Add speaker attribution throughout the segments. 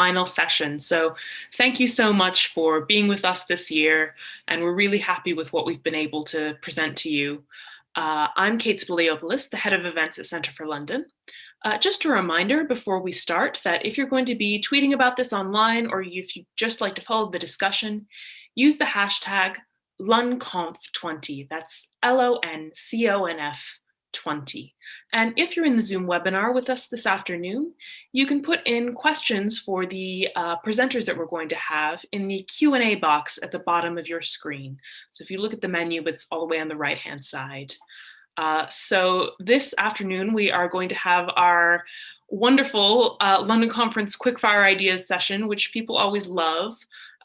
Speaker 1: final session. So thank you so much for being with us this year, and we're really happy with what we've been able to present to you. I'm Kate Spiliopoulos, the head of events at Centre for London. Just a reminder before we start that if you're going to be tweeting about this online, or if you'd just like to follow the discussion, use the hashtag LUNCONF20. That's LONCONF 20. And if you're in the Zoom webinar with us this afternoon, you can put in questions for the presenters that we're going to have in the Q&A box at the bottom of your screen. So if you look at the menu, it's all the way on the right-hand side. So this afternoon, we are going to have our wonderful London Conference Quickfire Ideas session, which people always love.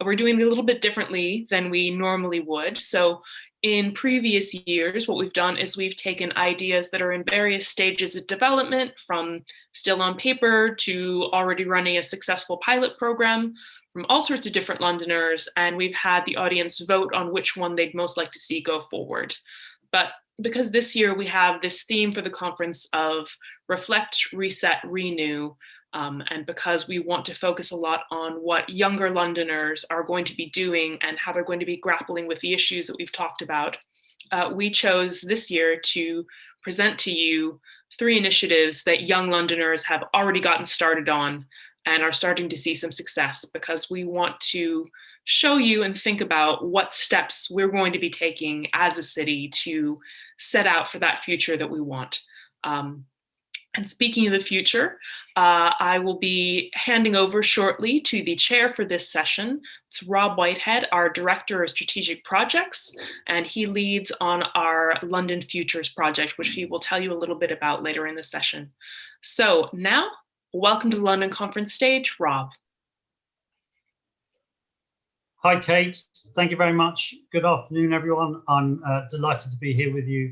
Speaker 1: We're doing it a little bit differently than we normally would. So in previous years, what we've done is we've taken ideas that are in various stages of development, from still on paper to already running a successful pilot program, from all sorts of different Londoners, and we've had the audience vote on which one they'd most like to see go forward. But because this year we have this theme for the conference of reflect, reset, renew, and because we want to focus a lot on what younger Londoners are going to be doing and how they're going to be grappling with the issues that we've talked about, we chose this year to present to you 3 initiatives that young Londoners have already gotten started on and are starting to see some success, because we want to show you and think about what steps we're going to be taking as a city to set out for that future that we want. And speaking of the future, I will be handing over shortly to the chair for this session. It's Rob Whitehead, our Director of Strategic Projects, and he leads on our London Futures project, which he will tell you a little bit about later in the session. So now, welcome to the London Conference stage, Rob.
Speaker 2: Hi, Kate. Thank you very much. Good afternoon, everyone. I'm delighted to be here with you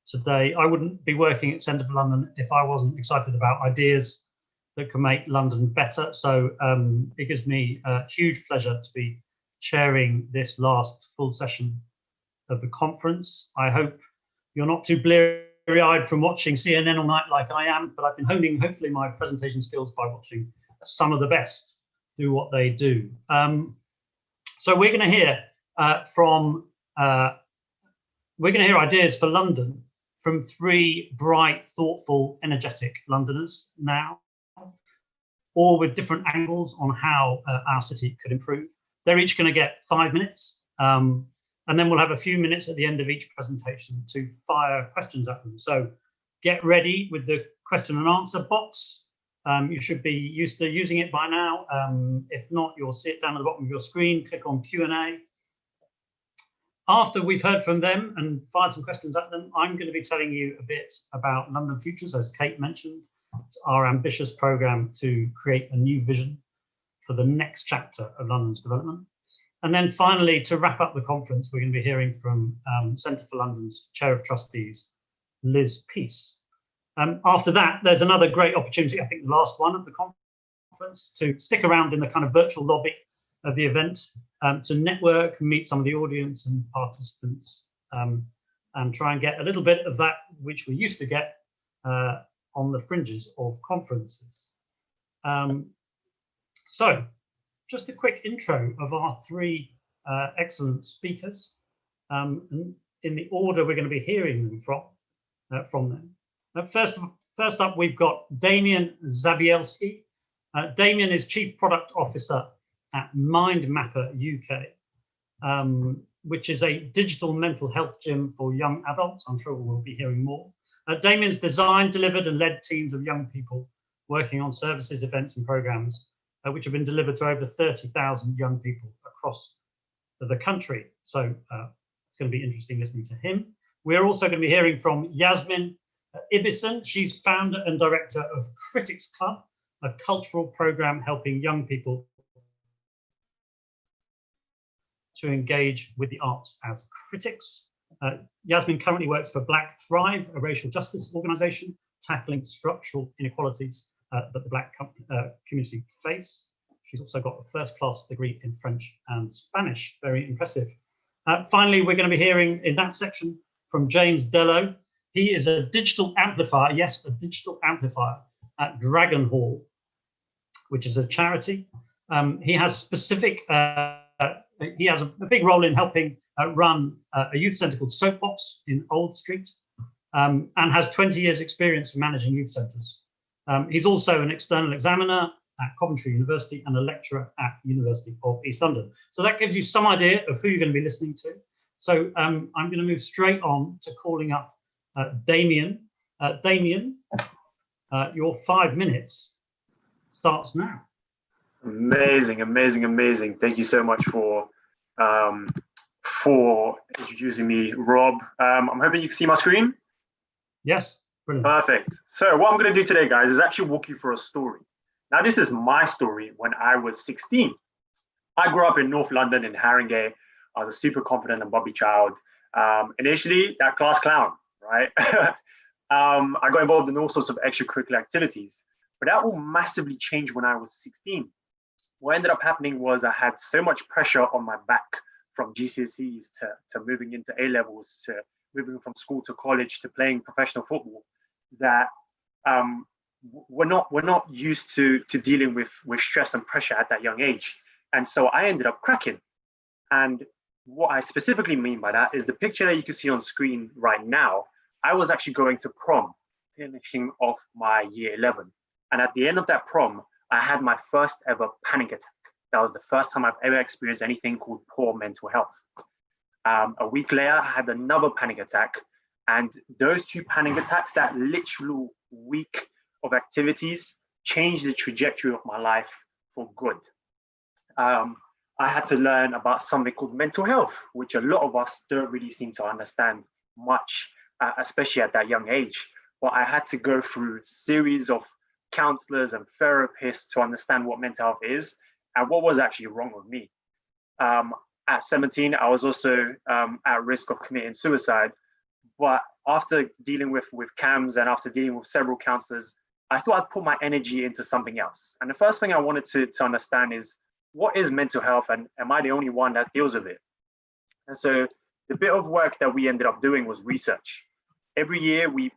Speaker 2: today. I wouldn't be working at Centre for London if I wasn't excited about ideas that can make London better. So it gives me a huge pleasure to be chairing this last full session of the conference. I hope you're not too bleary-eyed from watching CNN all night like I am, but I've been honing, hopefully, my presentation skills by watching some of the best do what they do. So we're going to hear ideas for London from 3 bright, thoughtful, energetic Londoners now, all with different angles on how our city could improve. They're each going to get 5 minutes, and then we'll have a few minutes at the end of each presentation to fire questions at them. So get ready with the question and answer box. You should be used to using it by now. If not, you'll see it down at the bottom of your screen. Click on Q&A. After we've heard from them and fired some questions at them, I'm going to be telling you a bit about London Futures, as Kate mentioned, our ambitious programme to create a new vision for the next chapter of London's development. And then finally, to wrap up the conference, we're going to be hearing from Centre for London's Chair of Trustees, Liz Peace. After that, there's another great opportunity, I think the last one of the conference, to stick around in the kind of virtual lobby of the event, to network, meet some of the audience and participants, and try and get a little bit of that which we used to get on the fringes of conferences. So just a quick intro of our 3 excellent speakers, in the order we're going to be hearing them from them. First up, we've got Damian Zabielski. Damian is Chief Product Officer at MindMapper UK, which is a digital mental health gym for young adults. I'm sure we'll be hearing more. Damian's designed, delivered and led teams of young people working on services, events and programs, which have been delivered to over 30,000 young people across the country. So it's going to be interesting listening to him. We're also going to be hearing from Yasmin Ibison. She's founder and director of Critics Club, a cultural program helping young people to engage with the arts as critics. Yasmin currently works for Black Thrive, a racial justice organisation tackling structural inequalities that the Black community face. She's also got a first-class degree in French and Spanish, very impressive. Finally, we're going to be hearing in that section from James Dellow. He is a digital amplifier, yes, a digital amplifier at Dragon Hall, which is a charity He has specific, he has a big role in helping run a youth centre called Soapbox in Old Street, and has 20 years experience in managing youth centres. He's also an external examiner at Coventry University and a lecturer at University of East London. So that gives you some idea of who you're going to be listening to. So I'm going to move straight on to calling up Damian. Damian, your 5 minutes starts now.
Speaker 3: Amazing, amazing, amazing. Thank you so much for introducing me, Rob. I'm hoping you can see my screen.
Speaker 2: Yes, brilliant.
Speaker 3: Perfect. So what I'm going to do today, guys, is actually walk you through a story. Now, this is my story when I was 16. I grew up in North London in Haringey. I was a super confident and bubbly child. Initially, that class clown, right? I got involved in all sorts of extracurricular activities, but that all massively changed when I was 16. What ended up happening was I had so much pressure on my back from GCSEs to moving into A-levels, to moving from school to college, to playing professional football, that we're not used to dealing with stress and pressure at that young age. And so I ended up cracking. And what I specifically mean by that is the picture that you can see on screen right now. I was actually going to prom, finishing off my year 11. And at the end of that prom, I had my first ever panic attack. That was the first time I've ever experienced anything called poor mental health. A week later, I had another panic attack. And those two panic attacks, that literal week of activities, changed the trajectory of my life for good. I had to learn about something called mental health, which a lot of us don't really seem to understand much, especially at that young age. But I had to go through a series of counselors and therapists to understand what mental health is and what was actually wrong with me. At 17, I was also at risk of committing suicide. But after dealing with CAMS and after dealing with several counselors, I thought I'd put my energy into something else. And the first thing I wanted to understand is, what is mental health, and am I the only one that deals with it? And so the bit of work that we ended up doing was research. Every year we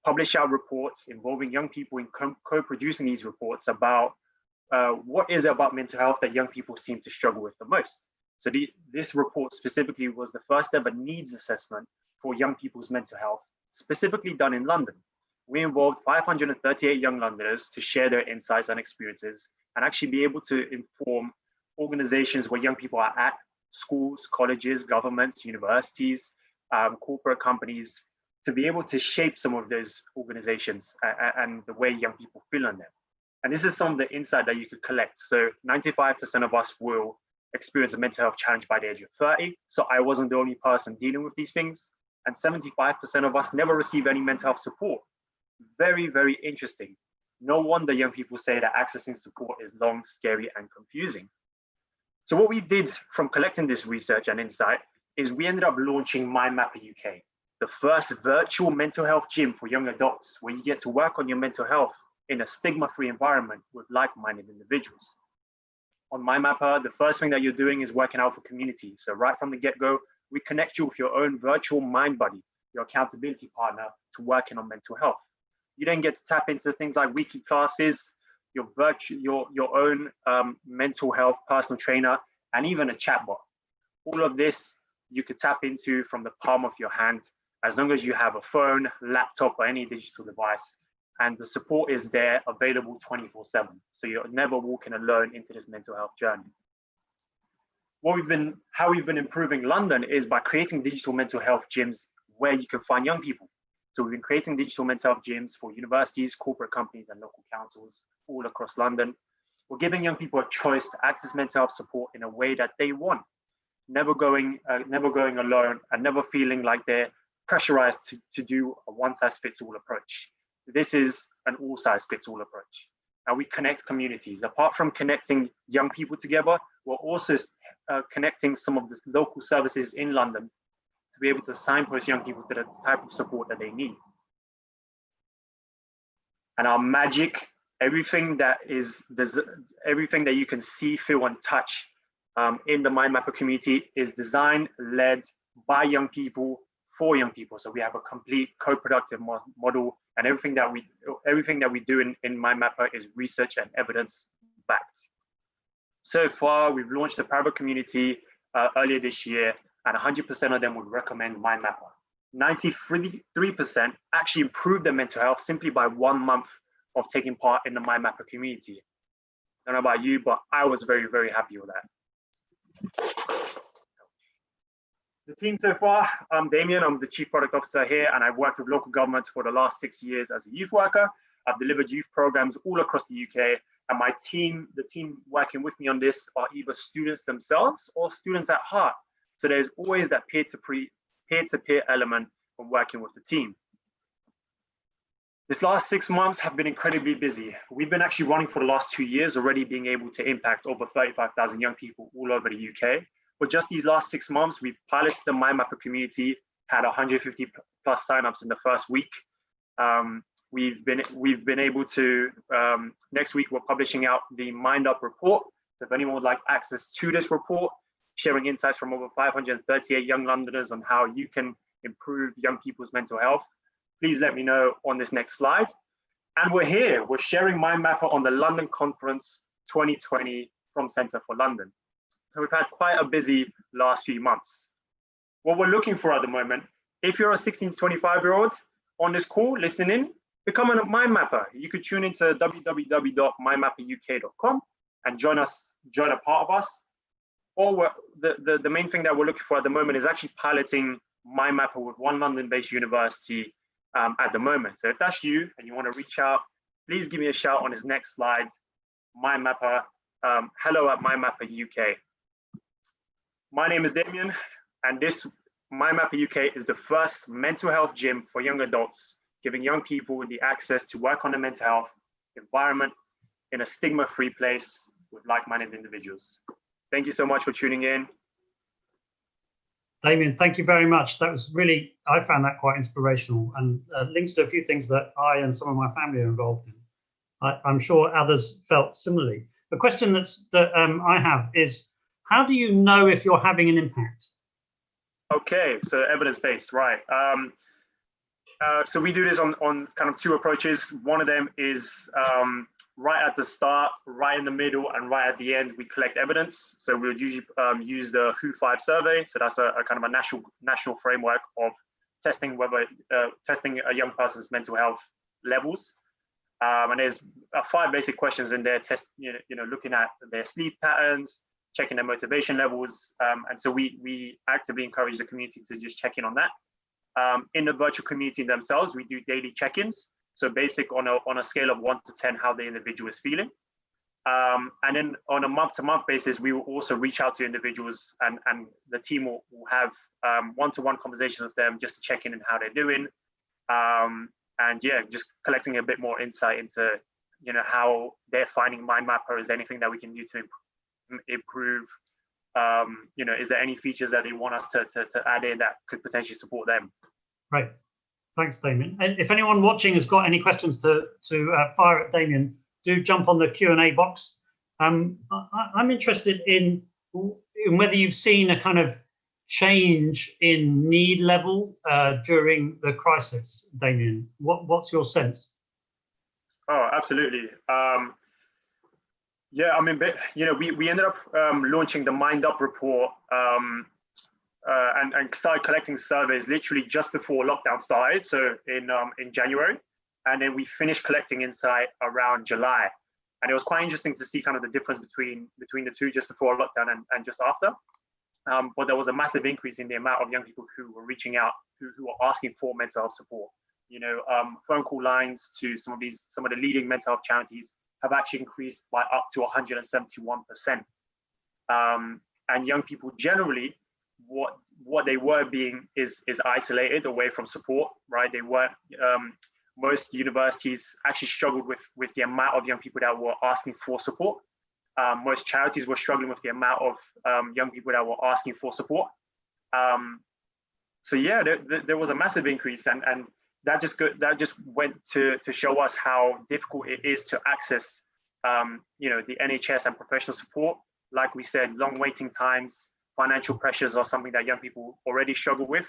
Speaker 3: publish our reports involving young people in co-producing these reports about what is it about mental health that young people seem to struggle with the most. So this report specifically was the first ever needs assessment for young people's mental health, specifically done in London. We involved 538 young Londoners to share their insights and experiences and actually be able to inform organizations where young people are at, schools, colleges, governments, universities, corporate companies, to be able to shape some of those organizations and the way young people feel on them. And this is some of the insight that you could collect. So 95% of us will experience a mental health challenge by the age of 30. So I wasn't the only person dealing with these things. And 75% of us never receive any mental health support. Very, very interesting. No wonder young people say that accessing support is long, scary, and confusing. So what we did from collecting this research and insight is we ended up launching MindMapper UK, the first virtual mental health gym for young adults, where you get to work on your mental health in a stigma-free environment with like-minded individuals. On MindMapper, the first thing that you're doing is working out for community. So right from the get-go, we connect you with your own virtual mind buddy, your accountability partner, to working on mental health. You then get to tap into things like weekly classes, your own mental health personal trainer, and even a chatbot. All of this you could tap into from the palm of your hand, as long as you have a phone, laptop, or any digital device. And the support is there, available 24/7. So you're never walking alone into this mental health journey. How we've been improving London is by creating digital mental health gyms where you can find young people. So we've been creating digital mental health gyms for universities, corporate companies, and local councils all across London. We're giving young people a choice to access mental health support in a way that they want, never going alone, and never feeling like they're pressurized to do a one-size-fits-all approach. This is an all-size-fits-all approach. And we connect communities. Apart from connecting young people together, we're also connecting some of the local services in London to be able to signpost young people to the type of support that they need. And our magic, everything that you can see, feel, and touch in the MindMapper community is designed, led by young people, for young people. So we have a complete co-productive model, and everything that we do in MindMapper is research and evidence backed. So far, we've launched a private community earlier this year, and 100% of them would recommend MindMapper. 93% actually improved their mental health simply by 1 month of taking part in the MindMapper community. I don't know about you, but I was very, very happy with that. The team so far, I'm Damian, I'm the Chief Product Officer here, and I've worked with local governments for the last 6 years as a youth worker. I've delivered youth programs all across the UK, and my team, the team working with me on this, are either students themselves or students at heart. So there's always that peer-to-peer element when working with the team. This last 6 months have been incredibly busy. We've been actually running for the last 2 years, already being able to impact over 35,000 young people all over the UK. But just these last 6 months, we've piloted the MindMapper community, had 150 plus signups in the first week. We've been able to, next week, we're publishing out the Mind Up report. So if anyone would like access to this report, sharing insights from over 538 young Londoners on how you can improve young people's mental health, please let me know on this next slide. And we're here, we're sharing MindMapper on the London Conference 2020 from Centre for London. So we've had quite a busy last few months. What we're looking for at the moment, if you're a 16 to 25-year-old on this call listening in, become a MindMapper. You could tune into www.mindmapperuk.com and join a part of us. Or the main thing that we're looking for at the moment is actually piloting MindMapper with one London-based university at the moment. So if that's you and you want to reach out, please give me a shout on this next slide. MindMapper, hello at MindMapper UK. My name is Damian, and this MindMapper UK is the first mental health gym for young adults, giving young people the access to work on their mental health environment in a stigma-free place with like-minded individuals. Thank you so much for tuning in.
Speaker 2: Damian, thank you very much. That was really, I found that quite inspirational, and links to a few things that I and some of my family are involved in. I'm sure others felt similarly. The question that I have is, how do you know if you're having an impact?
Speaker 3: Okay, so evidence-based, right. So we do this on kind of two approaches. One of them is right at the start, right in the middle, and right at the end, we collect evidence. So we would usually use the WHO5 survey. So that's a kind of a national framework of testing testing a young person's mental health levels. And there's 5 basic questions in there, looking at their sleep patterns, checking their motivation levels. And so we actively encourage the community to just check in on that. In the virtual community themselves, we do daily check-ins. So basic on a scale of 1 to 10, how the individual is feeling. And then on a month-to-month basis, we will also reach out to individuals, and the team will have one-to-one conversations with them just to check in on how they're doing. And yeah, just collecting a bit more insight into how they're finding MindMapper. Is there anything that we can do to improve? Is there any features that they want us to add in that could potentially support them?
Speaker 2: Right. Thanks, Damian. And if anyone watching has got any questions to fire at Damian, do jump on the Q&A box. I'm interested in whether you've seen a kind of change in need level during the crisis, Damian. What's your sense?
Speaker 3: Oh, absolutely. Yeah, I mean, we ended up launching the Mind Up report and started collecting surveys literally just before lockdown started, so in January, and then we finished collecting insight around July. And it was quite interesting to see kind of the difference between the two, just before lockdown and just after. But there was a massive increase in the amount of young people who were reaching out, who were asking for mental health support. Phone call lines to some of the leading mental health charities have actually increased by up to 171%. And young people generally, what they were being is isolated away from support, right? They weren't. Most universities actually struggled with the amount of young people that were asking for support. Most charities were struggling with the amount of young people that were asking for support. So yeah, there was a massive increase, and that just went to show us how difficult it is to access, the NHS and professional support. Like we said, long waiting times, financial pressures are something that young people already struggle with.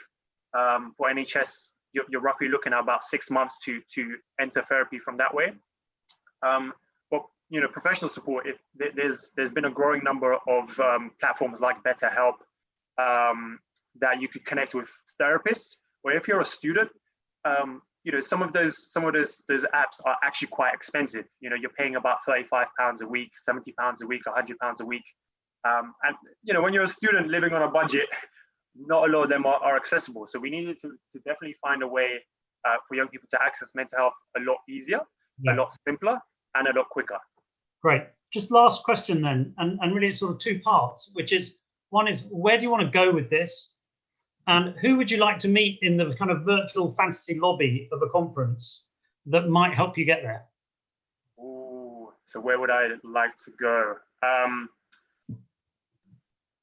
Speaker 3: For NHS, you're roughly looking at about 6 months to enter therapy from that way. But professional support, there's been a growing number of platforms like BetterHelp that you could connect with therapists. Or if you're a student, some of those apps are actually quite expensive. You're paying about £35 a week, £70 a week, £100 a week. And when you're a student living on a budget, not a lot of them are accessible. So we needed to definitely find a way for young people to access mental health a lot easier, a lot simpler, and a lot quicker.
Speaker 2: Great. Just last question then, and really it's sort of two parts, which is, one is, where do you want to go with this? And who would you like to meet in the kind of virtual fantasy lobby of a conference that might help you get there?
Speaker 3: Ooh, so where would I like to go?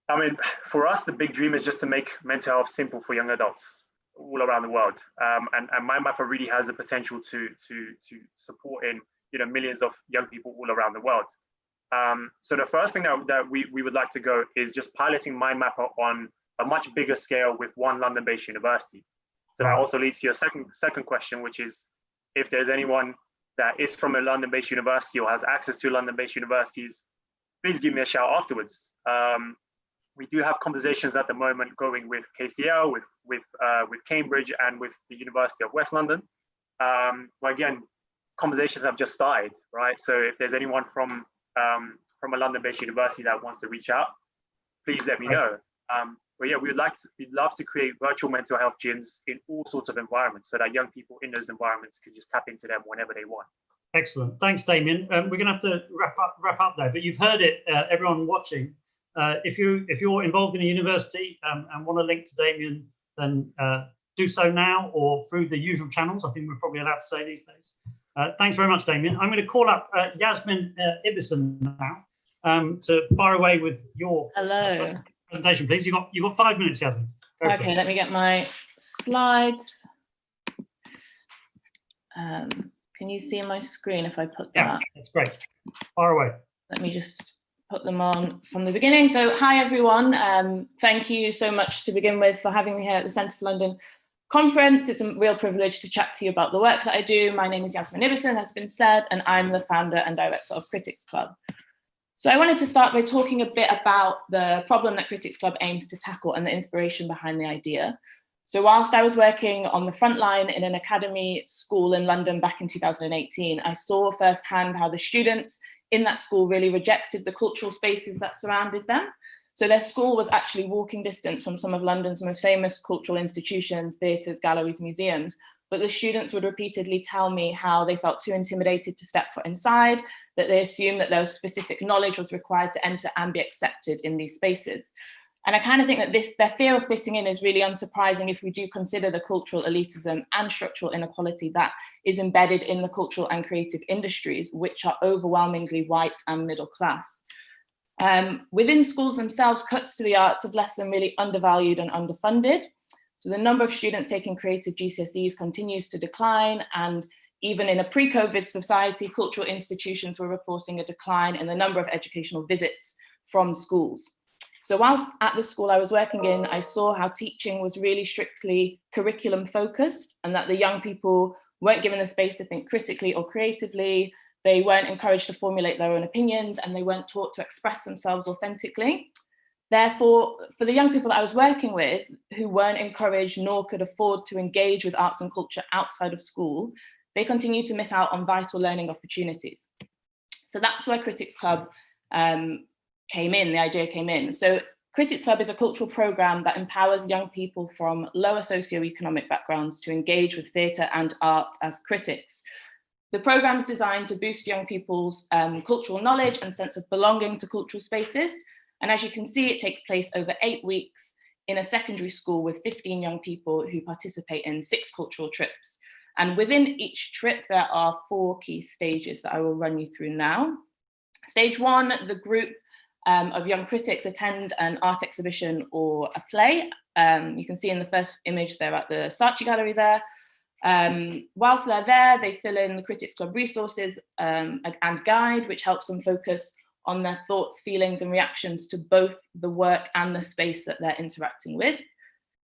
Speaker 3: I mean, for us, the big dream is just to make mental health simple for young adults all around the world. And MindMapper really has the potential to support in millions of young people all around the world. So the first thing that we would like to go is just piloting MindMapper on a much bigger scale with one London-based university. So that also leads to your second question, which is, if there's anyone that is from a London-based university or has access to London-based universities, please give me a shout afterwards. We do have conversations at the moment going with KCL, with Cambridge, and with the University of West London. But again, conversations have just started, right? So if there's anyone from a London-based university that wants to reach out, please let me know. But yeah, we'd love to create virtual mental health gyms in all sorts of environments so that young people in those environments can just tap into them whenever they want.
Speaker 2: Excellent. Thanks, Damian. We're going to have to wrap up there, but you've heard it, everyone watching. If you're involved in a university and want to link to Damian, then do so now or through the usual channels. I think we're probably allowed to say these days. Thanks very much, Damian. I'm going to call up Yasmin Ibison now to fire away with your presentation, please. You've got 5 minutes, Yasmin.
Speaker 4: Okay, let me get my slides. Can you see my screen if I put that?
Speaker 2: Yeah, that's great. Fire away.
Speaker 4: Let me just put them on from the beginning. So hi, everyone. Thank you so much to begin with for having me here at the Centre for London conference. It's a real privilege to chat to you about the work that I do. My name is Yasmin Ibison, as has been said, and I'm the founder and director of Critics Club. So I wanted to start by talking a bit about the problem that Critics Club aims to tackle and the inspiration behind the idea. So whilst I was working on the front line in an academy school in London back in 2018, I saw firsthand how the students in that school really rejected the cultural spaces that surrounded them. So their school was actually walking distance from some of London's most famous cultural institutions, theatres, galleries, museums. But the students would repeatedly tell me how they felt too intimidated to step foot inside, that they assumed that there was specific knowledge was required to enter and be accepted in these spaces. And I kind of think that their fear of fitting in is really unsurprising if we do consider the cultural elitism and structural inequality that is embedded in the cultural and creative industries, which are overwhelmingly white and middle class. Within schools themselves, cuts to the arts have left them really undervalued and underfunded. So the number of students taking creative GCSEs continues to decline, and even in a pre-COVID society, cultural institutions were reporting a decline in the number of educational visits from schools. So whilst at the school I was working in, I saw how teaching was really strictly curriculum focused, and that the young people weren't given the space to think critically or creatively. They weren't encouraged to formulate their own opinions, and they weren't taught to express themselves authentically. Therefore, for the young people that I was working with who weren't encouraged nor could afford to engage with arts and culture outside of school, they continue to miss out on vital learning opportunities. So that's where Critics Club came in, the idea came in. So Critics Club is a cultural programme that empowers young people from lower socioeconomic backgrounds to engage with theatre and art as critics. The programme is designed to boost young people's cultural knowledge and sense of belonging to cultural spaces. And as you can see, it takes place over 8 weeks in a secondary school with 15 young people who participate in 6 cultural trips. And within each trip, there are 4 key stages that I will run you through now. Stage 1, the group of young critics attend an art exhibition or a play. You can see in the first image there at the Saatchi Gallery there. Whilst they're there, they fill in the Critics Club resources and guide, which helps them focus on their thoughts, feelings, and reactions to both the work and the space that they're interacting with.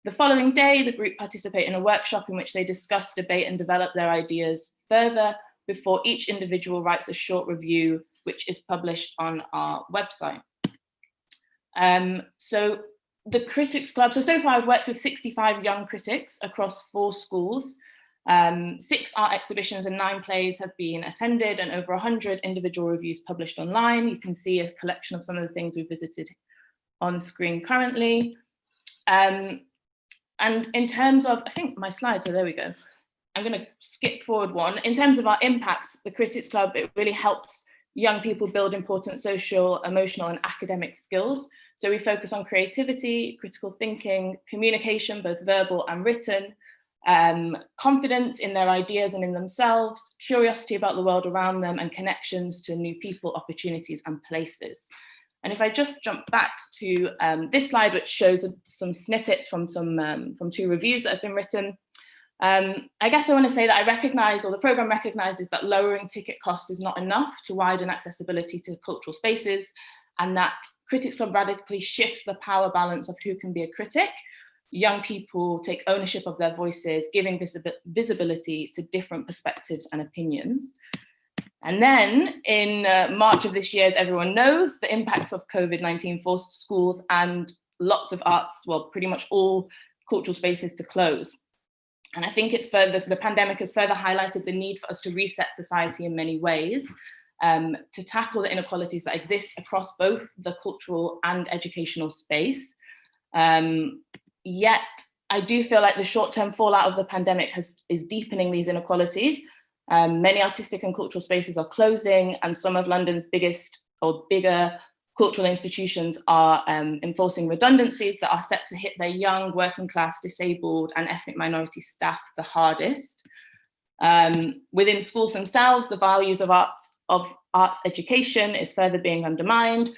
Speaker 4: The following day, the group participate in a workshop in which they discuss, debate, and develop their ideas further before each individual writes a short review which is published on our website. So the Critics Club, so far I've worked with 65 young critics across 4 schools. 6 art exhibitions and 9 plays have been attended, and over 100 individual reviews published online. You can see a collection of some of the things we visited on screen currently. And in terms of, I think my slides, so there we go. I'm going to skip forward one. In terms of our impact, the Critics Club, it really helps young people build important social, emotional, and academic skills. So we focus on creativity, critical thinking, communication, both verbal and written, confidence in their ideas and in themselves, curiosity about the world around them, and connections to new people, opportunities, and places. And if I just jump back to this slide, which shows some snippets from 2 reviews that have been written, I guess I want to say that I recognise, or the programme recognises, that lowering ticket costs is not enough to widen accessibility to cultural spaces, and that Critics Club radically shifts the power balance of who can be a critic. Young people take ownership of their voices, giving visibility to different perspectives and opinions. And then in March of this year, as everyone knows, the impacts of COVID-19 forced schools and lots of arts, well, pretty much all cultural spaces to close. And I think the pandemic has further highlighted the need for us to reset society in many ways, to tackle the inequalities that exist across both the cultural and educational space. Yet, I do feel like the short-term fallout of the pandemic is deepening these inequalities. Many artistic and cultural spaces are closing, and some of London's biggest or bigger cultural institutions are enforcing redundancies that are set to hit their young, working class, disabled, and ethnic minority staff the hardest. Within schools themselves, the values of arts education is further being undermined,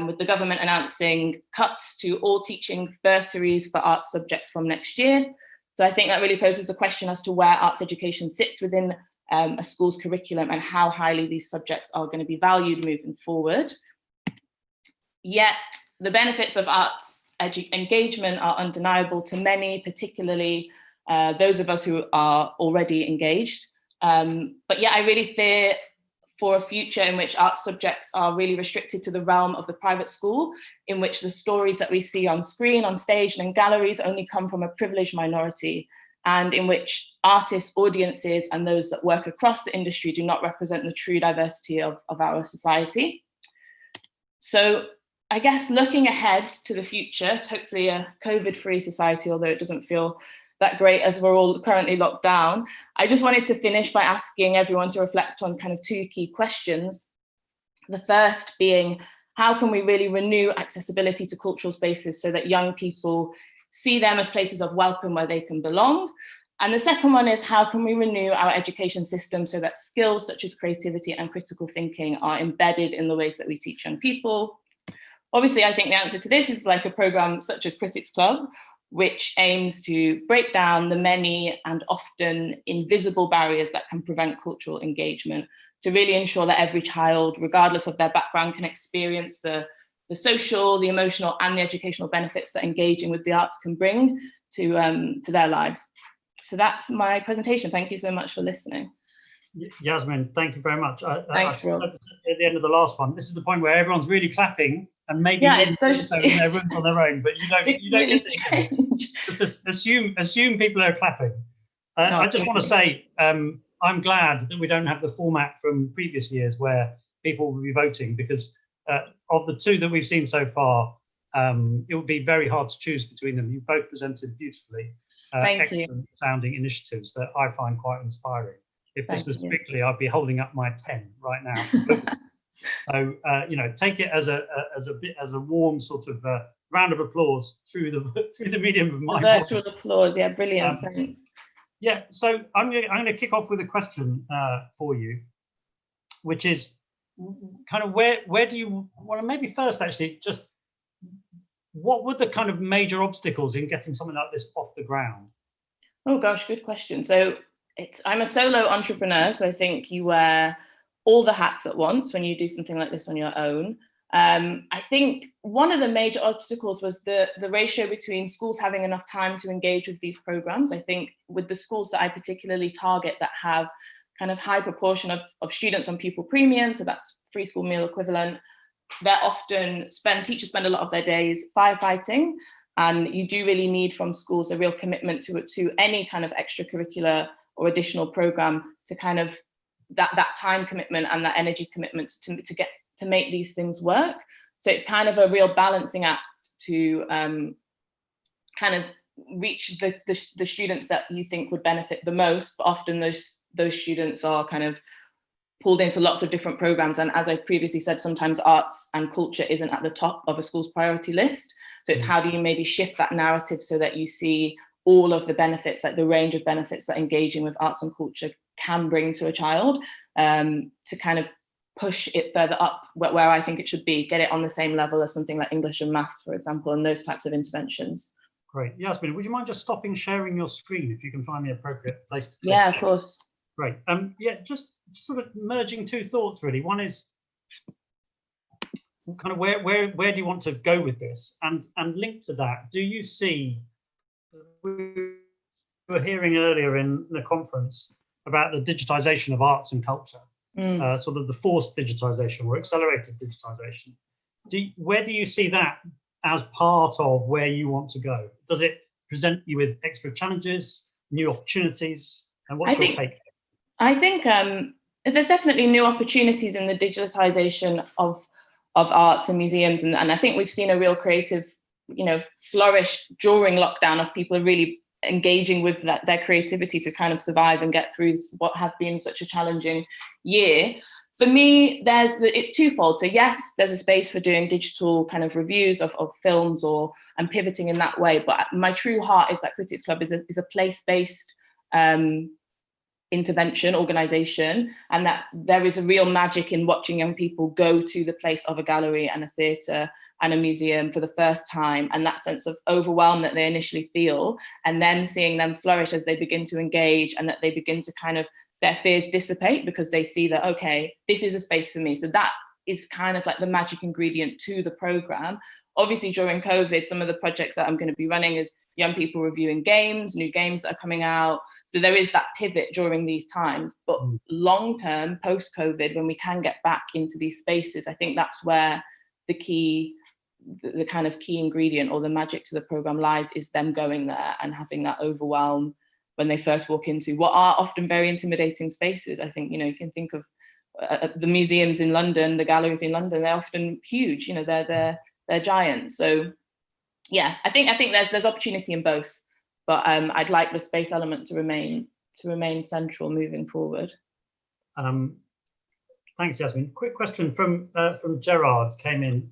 Speaker 4: with the government announcing cuts to all teaching bursaries for arts subjects from next year. So I think that really poses the question as to where arts education sits within a school's curriculum and how highly these subjects are going to be valued moving forward. Yet the benefits of arts engagement are undeniable to many, particularly those of us who are already engaged. But yet I really fear for a future in which art subjects are really restricted to the realm of the private school, in which the stories that we see on screen, on stage, and in galleries only come from a privileged minority, and in which artists, audiences, and those that work across the industry do not represent the true diversity of our society. So I guess looking ahead to the future, to hopefully a COVID-free society, although it doesn't feel that great as we're all currently locked down, I just wanted to finish by asking everyone to reflect on kind of 2 key questions. The first being, how can we really renew accessibility to cultural spaces so that young people see them as places of welcome where they can belong? And the second one is, how can we renew our education system so that skills such as creativity and critical thinking are embedded in the ways that we teach young people? Obviously, I think the answer to this is like a program such as Critics Club, which aims to break down the many and often invisible barriers that can prevent cultural engagement, to really ensure that every child, regardless of their background, can experience the social, the emotional, and the educational benefits that engaging with the arts can bring to their lives. So that's my presentation. Thank you so much for listening.
Speaker 2: Yasmin, thank you very much.
Speaker 4: Thanks, Rob.
Speaker 2: At the end of the last one, this is the point where everyone's really clapping and maybe
Speaker 4: it's so
Speaker 2: in their rooms on their own, but you don't
Speaker 4: really
Speaker 2: get it. Just assume people are clapping. I just want to say I'm glad that we don't have the format from previous years where people will be voting, because of the 2 that we've seen so far, it would be very hard to choose between them. You both presented beautifully, excellent sounding initiatives that I find quite inspiring. If this was strictly, I'd be holding up my 10 right now. So take it as a warm sort of round of applause through the medium of my
Speaker 4: virtual applause. Yeah, brilliant. Thanks.
Speaker 2: Yeah, so I'm going to kick off with a question for you, which is kind of where do you, well, maybe first actually, just what were the kind of major obstacles in getting something like this off the ground?
Speaker 4: Oh gosh, good question. So I'm a solo entrepreneur, so I think you wear all the hats at once when you do something like this on your own. I think one of the major obstacles was the ratio between schools having enough time to engage with these programs. I think with the schools that I particularly target that have kind of high proportion of students on pupil premium, so that's free school meal equivalent. Teachers spend a lot of their days firefighting, and you do really need from schools a real commitment to any kind of extracurricular or additional program to kind of that time commitment and that energy commitment to make these things work. So it's kind of a real balancing act to kind of reach the students that you think would benefit the most, but often those students are kind of pulled into lots of different programs. And as I previously said, sometimes arts and culture isn't at the top of a school's priority list. So it's how do you maybe shift that narrative so that you see all of the benefits, like the range of benefits that engaging with arts and culture can bring to a child, to kind of push it further up where I think it should be, get it on the same level as something like English and maths, for example, and those types of interventions.
Speaker 2: Great. Yasmin, would you mind just stopping sharing your screen if you can find the appropriate place to click?
Speaker 4: Yeah, of course.
Speaker 2: Great. Yeah, just sort of merging two thoughts really. One is kind of where do you want to go with this? And linked to that, do you see, we were hearing earlier in the conference about the digitization of arts and culture, sort of the forced digitization or accelerated digitization. Where do you see that as part of where you want to go? Does it present you with extra challenges, new opportunities? And what's your take?
Speaker 4: I think there's definitely new opportunities in the digitalization of arts and museums. And I think we've seen a real creative, flourish during lockdown of people really engaging with their creativity to kind of survive and get through what have been such a challenging year. For me, it's twofold. So yes, there's a space for doing digital kind of reviews of films and pivoting in that way. But my true heart is that Critics Club is a place-based intervention organization, and that there is a real magic in watching young people go to the place of a gallery and a theatre and a museum for the first time, and that sense of overwhelm that they initially feel, and then seeing them flourish as they begin to engage, and that they begin to kind of, their fears dissipate because they see that, okay, this is a space for me. So that is kind of like the magic ingredient to the program. Obviously, during COVID, some of the projects that I'm going to be running is young people reviewing games, new games that are coming out. So there is that pivot during these times. But long term, post COVID, when we can get back into these spaces, I think that's where the kind of key ingredient or the magic to the program lies, is them going there and having that overwhelm when they first walk into what are often very intimidating spaces. I think, you can think of the museums in London, the galleries in London, they're often huge, they're giants. So yeah, I think there's opportunity in both, but I'd like the space element to remain central moving forward.
Speaker 2: Thanks, Yasmin. Quick question from Gerard came in,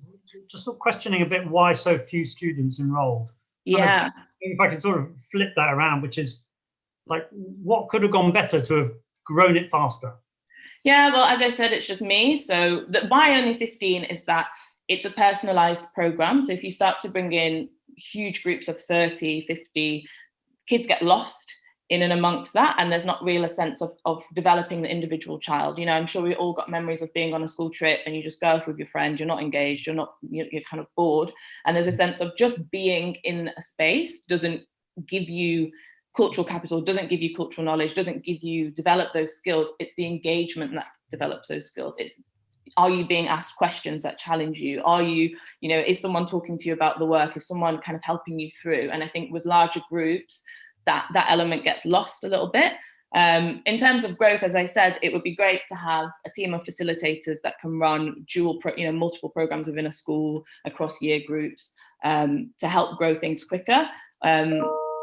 Speaker 2: just sort of questioning a bit why so few students enrolled.
Speaker 4: Yeah.
Speaker 2: If I could sort of flip that around, which is like, what could have gone better to have grown it faster?
Speaker 4: Yeah, well, as I said, it's just me. So why only 15 is that it's a personalized program. So if you start to bring in huge groups of 30, 50, kids get lost in and amongst that. And there's not really a sense of developing the individual child. I'm sure we all got memories of being on a school trip and you just go off with your friend, you're not engaged, you're kind of bored. And there's a sense of just being in a space doesn't give you cultural capital, doesn't give you cultural knowledge, doesn't give you develop those skills. It's the engagement that develops those skills. Are you being asked questions that challenge you? Are you, is someone talking to you about the work? Is someone kind of helping you through? And I think with larger groups, that element gets lost a little bit. In terms of growth, as I said, it would be great to have a team of facilitators that can run multiple programs within a school across year groups to help grow things quicker.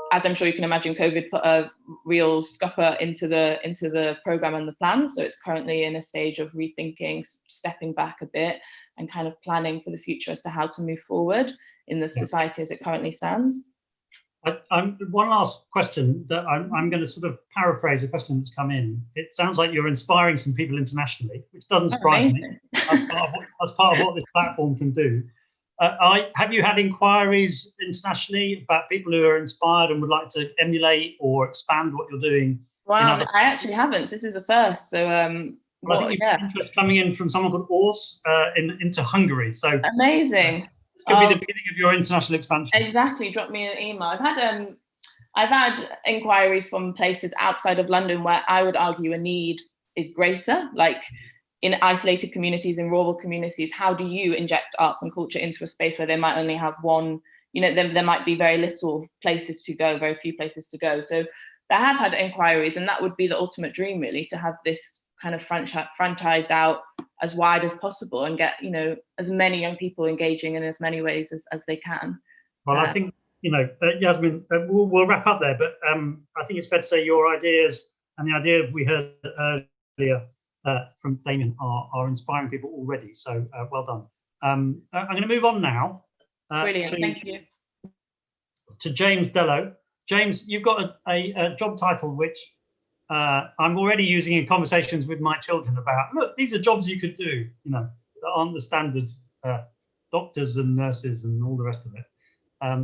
Speaker 4: As I'm sure you can imagine, COVID put a real scupper into the program and the plan. So it's currently in a stage of rethinking, stepping back a bit and kind of planning for the future as to how to move forward in the society as it currently stands.
Speaker 2: One last question that I'm going to sort of paraphrase a question that's come in. It sounds like you're inspiring some people internationally, which doesn't surprise me. As part of what this platform can do. Have you had inquiries internationally about people who are inspired and would like to emulate or expand what you're doing?
Speaker 4: Wow, I actually haven't. This is the first. So,
Speaker 2: well, I think interest coming in from someone called Ors into Hungary. So
Speaker 4: amazing.
Speaker 2: This could be the beginning of your international expansion. Exactly.
Speaker 4: Drop me an email. I've had inquiries from places outside of London where I would argue a need is greater. Like in isolated communities, in rural communities, how do you inject arts and culture into a space where they might only have one, you know, there might be very little places to go, very few places to go. So I have had inquiries, and that would be the ultimate dream, really, to have this kind of franchised out as wide as possible and get, you know, as many young people engaging in as many ways as they can.
Speaker 2: Well, I think, you know, Yasmin, we'll wrap up there, but I think it's fair to say your ideas and the idea we heard earlier from Damian are inspiring people already. So well done. I'm going to move on now.
Speaker 4: Brilliant, thank you.
Speaker 2: To James Dellow. James, you've got a job title which I'm already using in conversations with my children about, look, these are jobs you could do, you know, that aren't the standard doctors and nurses and all the rest of it.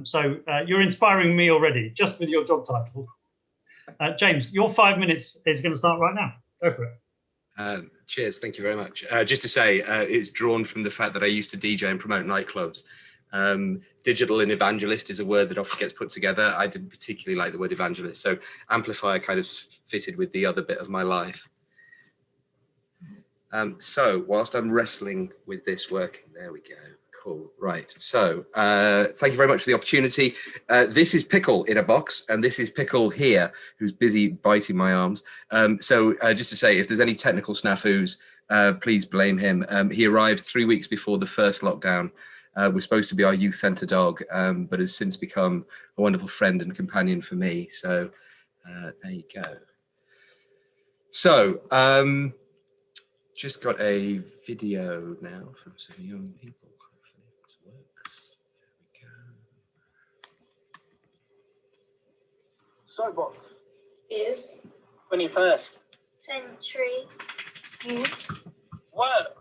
Speaker 2: So you're inspiring me already, just with your job title. James, your 5 minutes is going to start right now. Go for it.
Speaker 5: Cheers, thank you very much. Just to say, it's drawn from the fact that I used to DJ and promote nightclubs. Digital and evangelist is a word that often gets put together. I didn't particularly like the word evangelist, so Amplifier kind of fitted with the other bit of my life. So whilst I'm wrestling with this working, there we go. Cool, right. So thank you very much for the opportunity. This is Pickle in a box, and this is Pickle here, who's busy biting my arms. So just to say, if there's any technical snafus, please blame him. He arrived 3 weeks before the first lockdown. Was supposed to be our youth centre dog, but has since become a wonderful friend and companion for me. So there you go. So just got a video now from some young people. Hopefully this works. There we go.
Speaker 6: Soapbox is 21st century work.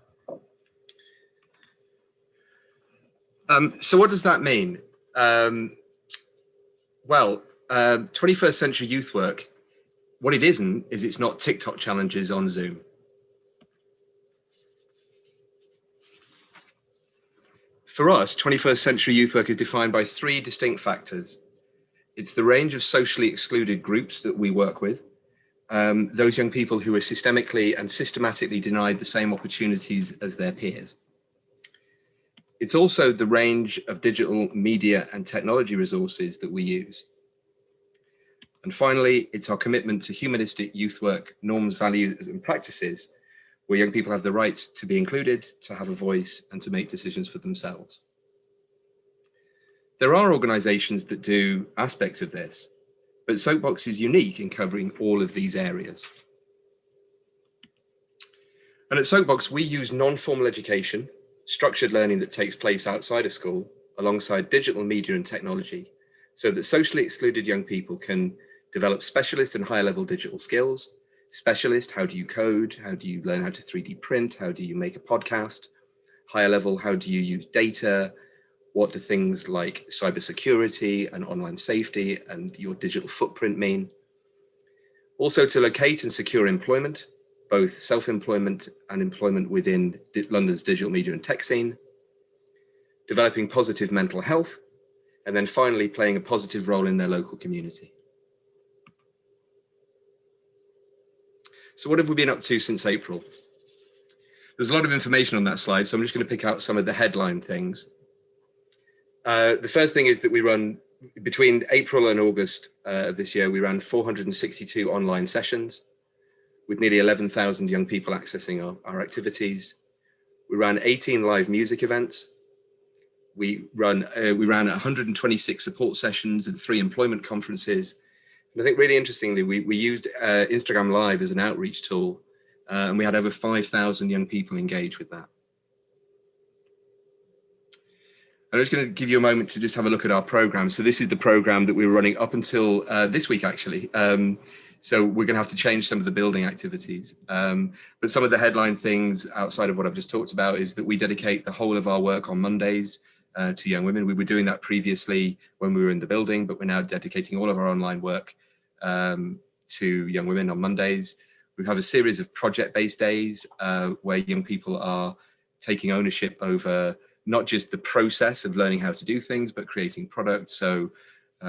Speaker 5: So what does that mean? Well, 21st century youth work, what it isn't is it's not TikTok challenges on Zoom. For us, 21st century youth work is defined by 3 distinct factors. It's the range of socially excluded groups that we work with, those young people who are systemically and systematically denied the same opportunities as their peers. It's also the range of digital media and technology resources that we use. And finally, it's our commitment to humanistic youth work, norms, values, and practices, where young people have the right to be included, to have a voice, and to make decisions for themselves. There are organizations that do aspects of this, but Soapbox is unique in covering all of these areas. And at Soapbox, we use non-formal education, structured learning that takes place outside of school, alongside digital media and technology, so that socially excluded young people can develop specialist and higher level digital skills. Specialist, how do you code? How do you learn how to 3D print? How do you make a podcast? Higher level, how do you use data? What do things like cybersecurity and online safety and your digital footprint mean? Also to locate and secure employment, both self-employment and employment within London's digital media and tech scene, developing positive mental health, and then finally playing a positive role in their local community. So what have we been up to since April? There's a lot of information on that slide, so I'm just going to pick out some of the headline things. The first thing is that we run, between April and August of this year, we ran 462 online sessions, with nearly 11,000 young people accessing our activities. We ran 18 live music events. We ran 126 support sessions and 3 employment conferences. And I think really interestingly, we used Instagram Live as an outreach tool, and we had over 5,000 young people engage with that. I'm just going to give you a moment to just have a look at our program. So this is the program that we were running up until this week, actually. So we're going to have to change some of the building activities. But some of the headline things outside of what I've just talked about is that we dedicate the whole of our work on Mondays to young women. We were doing that previously when we were in the building, but we're now dedicating all of our online work to young women on Mondays. We have a series of project-based days where young people are taking ownership over not just the process of learning how to do things, but creating products. So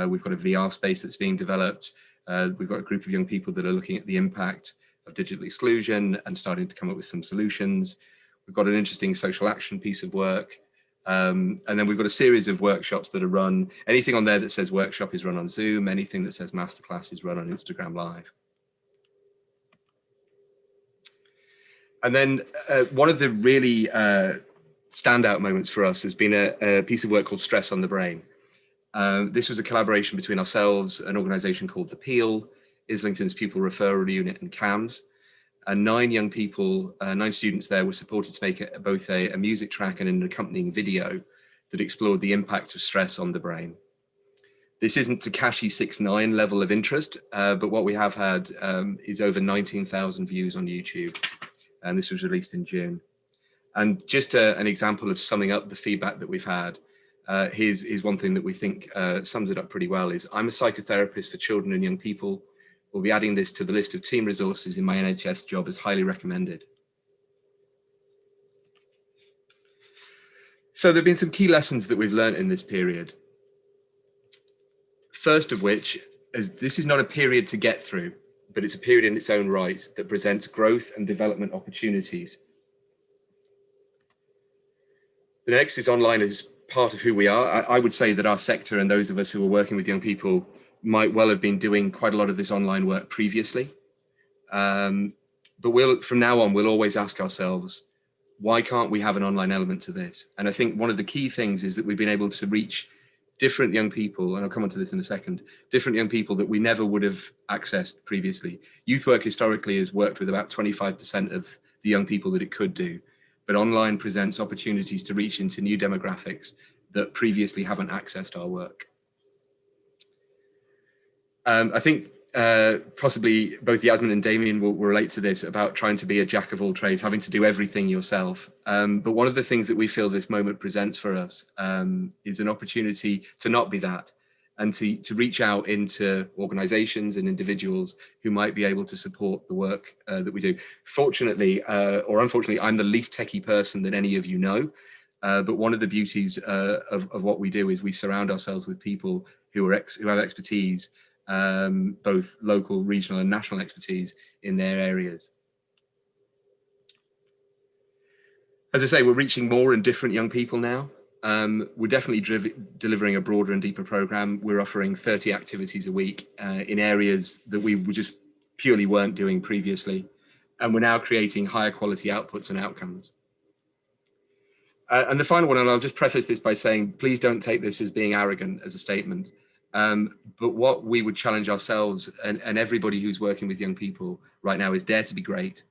Speaker 5: we've got a VR space that's being developed. We've got a group of young people that are looking at the impact of digital exclusion and starting to come up with some solutions. We've got an interesting social action piece of work. And then we've got a series of workshops that are run. Anything on there that says workshop is run on Zoom. Anything that says masterclass is run on Instagram Live. And then one of the really standout moments for us has been a piece of work called Stress on the Brain. This was a collaboration between ourselves, an organization called The Peel, Islington's Pupil Referral Unit, and CAMS. And 9 young people, 9 students there were supported to make both a music track and an accompanying video that explored the impact of stress on the brain. This isn't Takashi 6ix9ine level of interest, but what we have had is over 19,000 views on YouTube. And this was released in June. And just an example of summing up the feedback that we've had, here's one thing that we think sums it up pretty well is, I'm a psychotherapist for children and young people. We'll be adding this to the list of team resources in my NHS job as highly recommended. So there've been some key lessons that we've learned in this period. First of which, is this is not a period to get through, but it's a period in its own right that presents growth and development opportunities. The next is online as part of who we are. I would say that our sector and those of us who are working with young people might well have been doing quite a lot of this online work previously. But from now on, we'll always ask ourselves, why can't we have an online element to this? And I think one of the key things is that we've been able to reach different young people, and I'll come on to this in a second, different young people that we never would have accessed previously. Youth work historically has worked with about 25% of the young people that it could do, but online presents opportunities to reach into new demographics that previously haven't accessed our work. I think possibly both Yasmin and Damian will relate to this about trying to be a jack of all trades, having to do everything yourself. But one of the things that we feel this moment presents for us is an opportunity to not be that, and to reach out into organizations and individuals who might be able to support the work that we do. Fortunately, or unfortunately, I'm the least techie person that any of you know. But one of the beauties of what we do is we surround ourselves with people who have expertise, both local, regional and national expertise in their areas. As I say, we're reaching more and different young people now. We're definitely delivering a broader and deeper program. We're offering 30 activities a week in areas that we just purely weren't doing previously. And we're now creating higher quality outputs and outcomes. And the final one, and I'll just preface this by saying, please don't take this as being arrogant as a statement. But what we would challenge ourselves and everybody who's working with young people right now is dare to be great.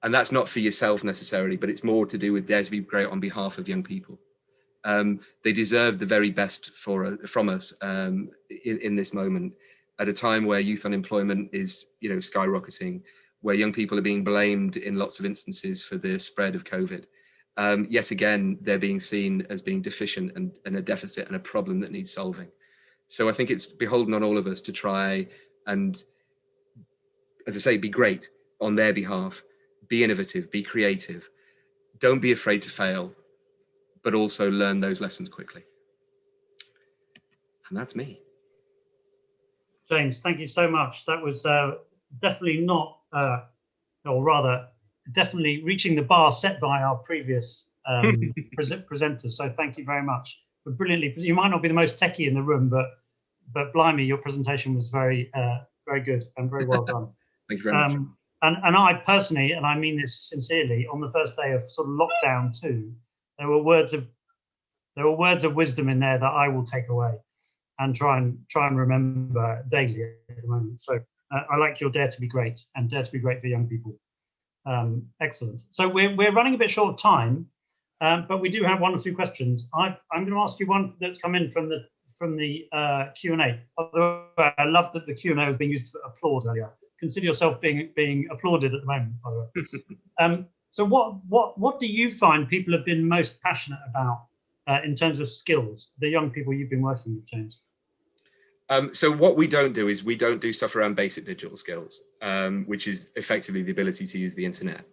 Speaker 5: And that's not for yourself necessarily, but it's more to do with dare to be great on behalf of young people. They deserve the very best from us in this moment, at a time where youth unemployment is skyrocketing, where young people are being blamed in lots of instances for the spread of COVID. Yet again, they're being seen as being deficient and a deficit and a problem that needs solving. So I think it's beholden on all of us to try and, as I say, be great on their behalf, be innovative, be creative, don't be afraid to fail, but also learn those lessons quickly. And that's me.
Speaker 2: James, thank you so much. That was definitely not, or rather, definitely reaching the bar set by our previous presenters. So thank you very much. But brilliantly, you might not be the most techie in the room, but blimey, your presentation was very, very good and very well done.
Speaker 5: Thank you very much.
Speaker 2: And I personally, and I mean this sincerely, on the first day of sort of lockdown too, there were words of wisdom in there that I will take away and try and remember daily at the moment. So I like your dare to be great and dare to be great for young people. Excellent. So we're running a bit short of time, but we do have 1 or 2 questions. I'm going to ask you one that's come in from the Q&A. Although I love that the Q&A was being used for applause earlier. Consider yourself being applauded at the moment, by the way. So what do you find people have been most passionate about in terms of skills, the young people you've been working with, James?
Speaker 5: So what we don't do is we don't do stuff around basic digital skills, which is effectively the ability to use the internet,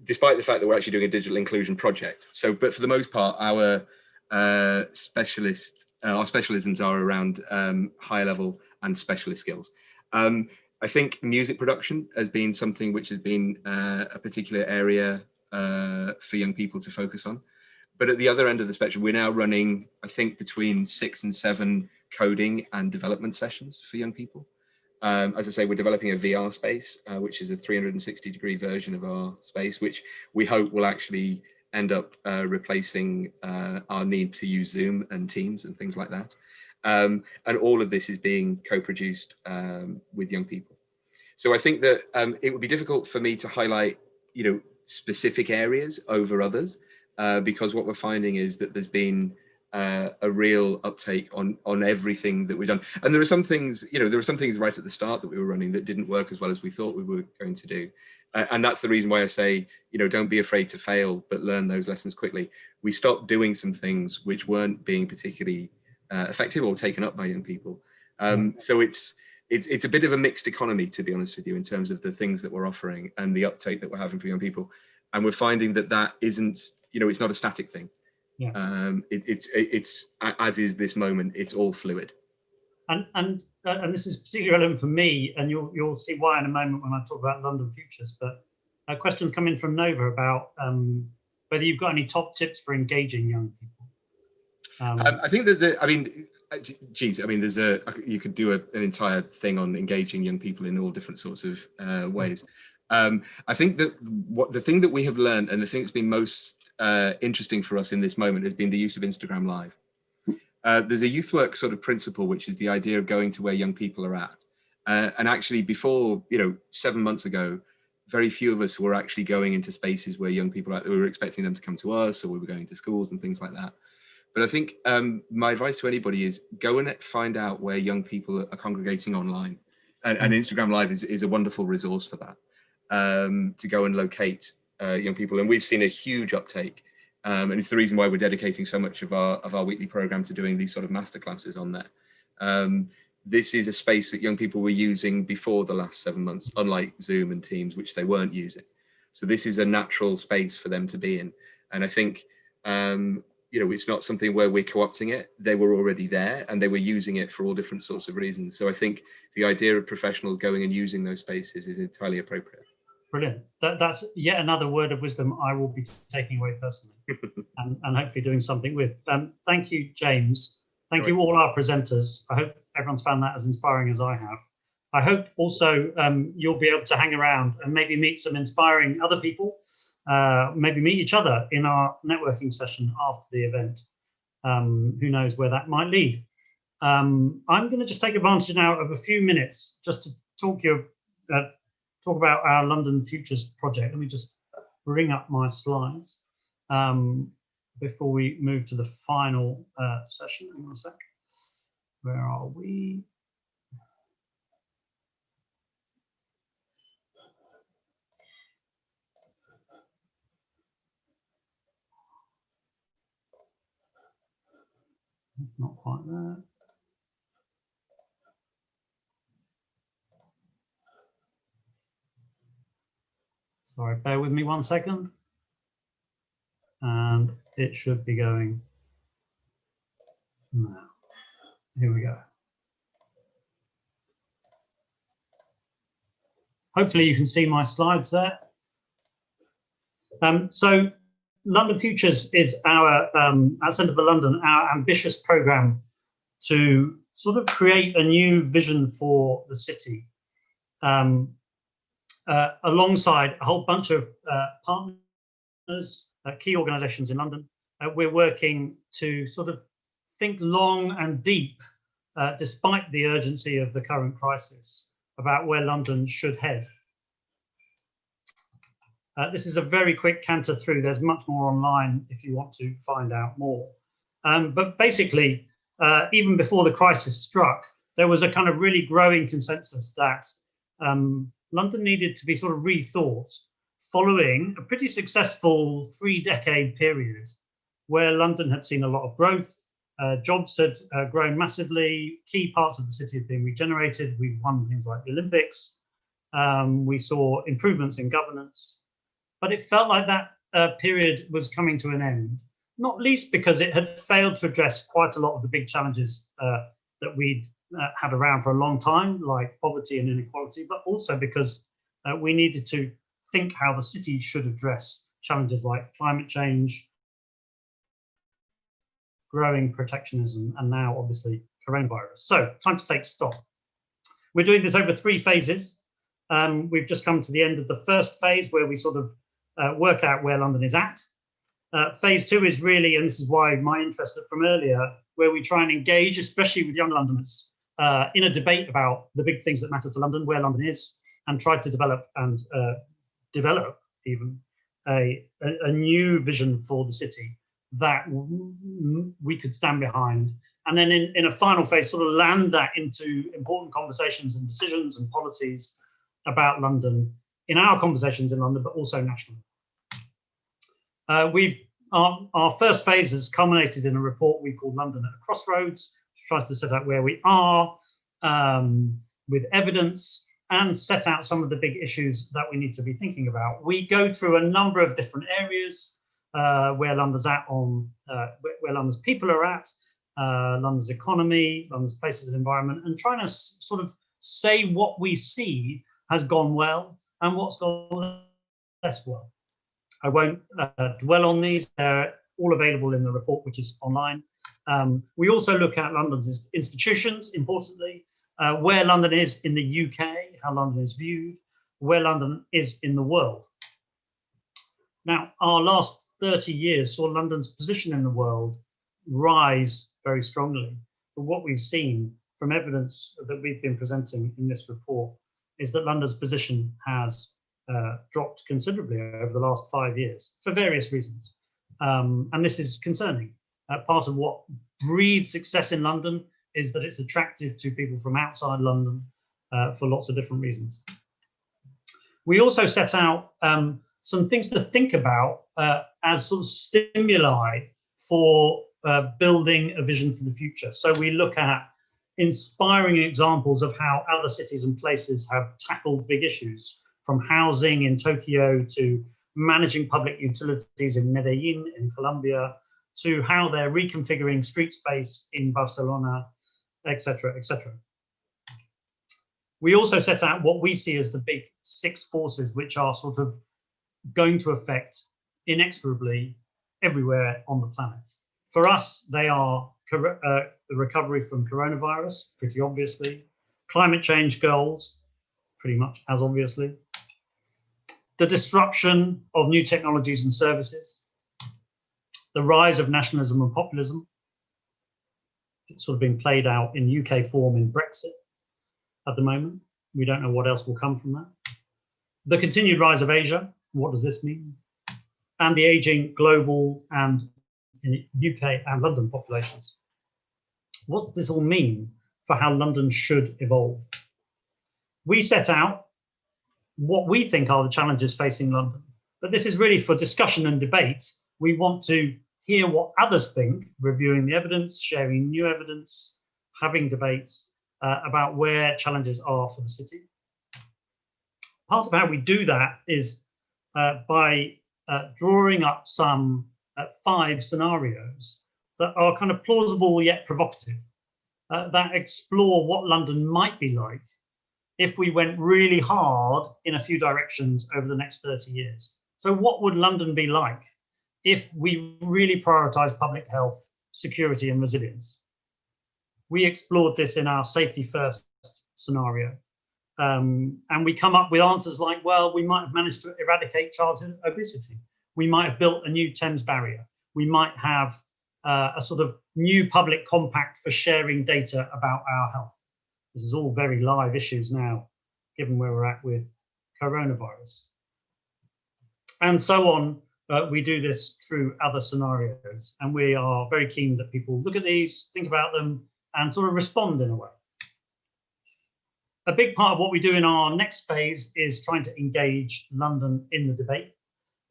Speaker 5: despite the fact that we're actually doing a digital inclusion project. So, but for the most part, our specialisms are around high level and specialist skills. And I think music production has been something which has been a particular area for young people to focus on. But at the other end of the spectrum, we're now running, I think, between 6 and 7 coding and development sessions for young people. As I say, we're developing a VR space, which is a 360-degree version of our space, which we hope will actually end up replacing our need to use Zoom and Teams and things like that. And all of this is being co-produced with young people. So I think that it would be difficult for me to highlight, specific areas over others, because what we're finding is that there's been a real uptake on everything that we've done. And there are some things, there were some things right at the start that we were running that didn't work as well as we thought we were going to do. And that's the reason why I say, don't be afraid to fail, but learn those lessons quickly. We stopped doing some things which weren't being particularly effective or taken up by young people. So it's a bit of a mixed economy, to be honest with you, in terms of the things that we're offering and the uptake that we're having for young people. And we're finding that isn't, it's not a static thing. Yeah. It's as is this moment. It's all fluid.
Speaker 2: And this is particularly relevant for me, and you'll see why in a moment when I talk about London Futures. But questions come in from Nova about whether you've got any top tips for engaging young people.
Speaker 5: I think that there's you could do an entire thing on engaging young people in all different sorts of ways. I think that the thing that we have learned, and the thing that's been most interesting for us in this moment, has been the use of Instagram Live. There's a youth work sort of principle, which is the idea of going to where young people are at. And actually before, 7 months ago, very few of us were actually going into spaces where young people are at. We were expecting them to come to us, or we were going to schools and things like that. But I think my advice to anybody is go and find out where young people are congregating online. And Instagram Live is a wonderful resource for that, to go and locate young people. And we've seen a huge uptake. And it's the reason why we're dedicating so much of our weekly program to doing these sort of masterclasses on there. This is a space that young people were using before the last 7 months, unlike Zoom and Teams, which they weren't using. So this is a natural space for them to be in. And I think, it's not something where we're co-opting it. They were already there and they were using it for all different sorts of reasons. So I think the idea of professionals going and using those spaces is entirely appropriate.
Speaker 2: Brilliant. That's yet another word of wisdom I will be taking away personally and hopefully doing something with. Thank you, James. Thank you all our presenters. I hope everyone's found that as inspiring as I have. I hope also you'll be able to hang around and maybe meet some inspiring other people, maybe meet each other in our networking session after the event. Who knows where that might lead. I'm going to just take advantage now of a few minutes just to talk about our London Futures project. Let me just bring up my slides before we move to the final session. In 1 sec. Where are we? It's not quite there. Sorry, bear with me 1 second. And it should be going now. Here we go. Hopefully you can see my slides there. So London Futures is our, at Centre for London, our ambitious programme to sort of create a new vision for the city. Alongside a whole bunch of partners, key organisations in London, we're working to sort of think long and deep, despite the urgency of the current crisis, about where London should head. This is a very quick canter through. There's much more online if you want to find out more. But basically, even before the crisis struck, there was a kind of really growing consensus that London needed to be sort of rethought following a pretty successful 3-decade period where London had seen a lot of growth, jobs had grown massively, key parts of the city had been regenerated, we won things like the Olympics, we saw improvements in governance, but it felt like that period was coming to an end, not least because it had failed to address quite a lot of the big challenges that we'd had around for a long time, like poverty and inequality, but also because we needed to think how the city should address challenges like climate change, growing protectionism, and now obviously coronavirus. So time to take stock. We're doing this over 3 phases. We've just come to the end of the first phase where we sort of work out where London is at. Phase 2 is really, and this is why my interest from earlier, where we try and engage, especially with young Londoners, in a debate about the big things that matter for London, where London is, and try to develop even a new vision for the city that we could stand behind. And then in a final phase, sort of land that into important conversations and decisions and policies about London, in our conversations in London, but also nationally. Our first phase has culminated in a report we call London at a Crossroads, which tries to set out where we are with evidence and set out some of the big issues that we need to be thinking about. We go through a number of different areas where London's at on where London's people are at, London's economy, London's places and environment, and trying to sort of say what we see has gone well and what's gone less well. I won't dwell on these. They're all available in the report, which is online. We also look at London's institutions, importantly, where London is in the UK, how London is viewed, where London is in the world. Now, our last 30 years saw London's position in the world rise very strongly. But what we've seen from evidence that we've been presenting in this report is that London's position has dropped considerably over the last 5 years for various reasons. And this is concerning. Part of what breeds success in London is that it's attractive to people from outside London for lots of different reasons. We also set out some things to think about as sort of stimuli for building a vision for the future. So we look at inspiring examples of how other cities and places have tackled big issues, from housing in Tokyo to managing public utilities in Medellin in Colombia, to how they're reconfiguring street space in Barcelona, etc., etc. We also set out what we see as the big 6 forces which are sort of going to affect inexorably everywhere on the planet. For us, they are the recovery from coronavirus, pretty obviously, climate change goals, pretty much as obviously, the disruption of new technologies and services, the rise of nationalism and populism. It's sort of being played out in UK form in Brexit at the moment. We don't know what else will come from that. The continued rise of Asia. What does this mean? And the aging global and in UK and London populations. What does this all mean for how London should evolve? We set out what we think are the challenges facing London, but this is really for discussion and debate. We want to hear what others think, reviewing the evidence, sharing new evidence, having debates about where challenges are for the city. Part of how we do that is by drawing up some 5 scenarios that are kind of plausible yet provocative, that explore what London might be like if we went really hard in a few directions over the next 30 years. So what would London be like if we really prioritize public health, security and resilience? We explored this in our safety first scenario. And we come up with answers like, well, we might have managed to eradicate childhood obesity. We might have built a new Thames barrier. We might have a sort of new public compact for sharing data about our health. This is all very live issues now, given where we're at with coronavirus. And so on, we do this through other scenarios. And we are very keen that people look at these, think about them, and sort of respond in a way. A big part of what we do in our next phase is trying to engage London in the debate.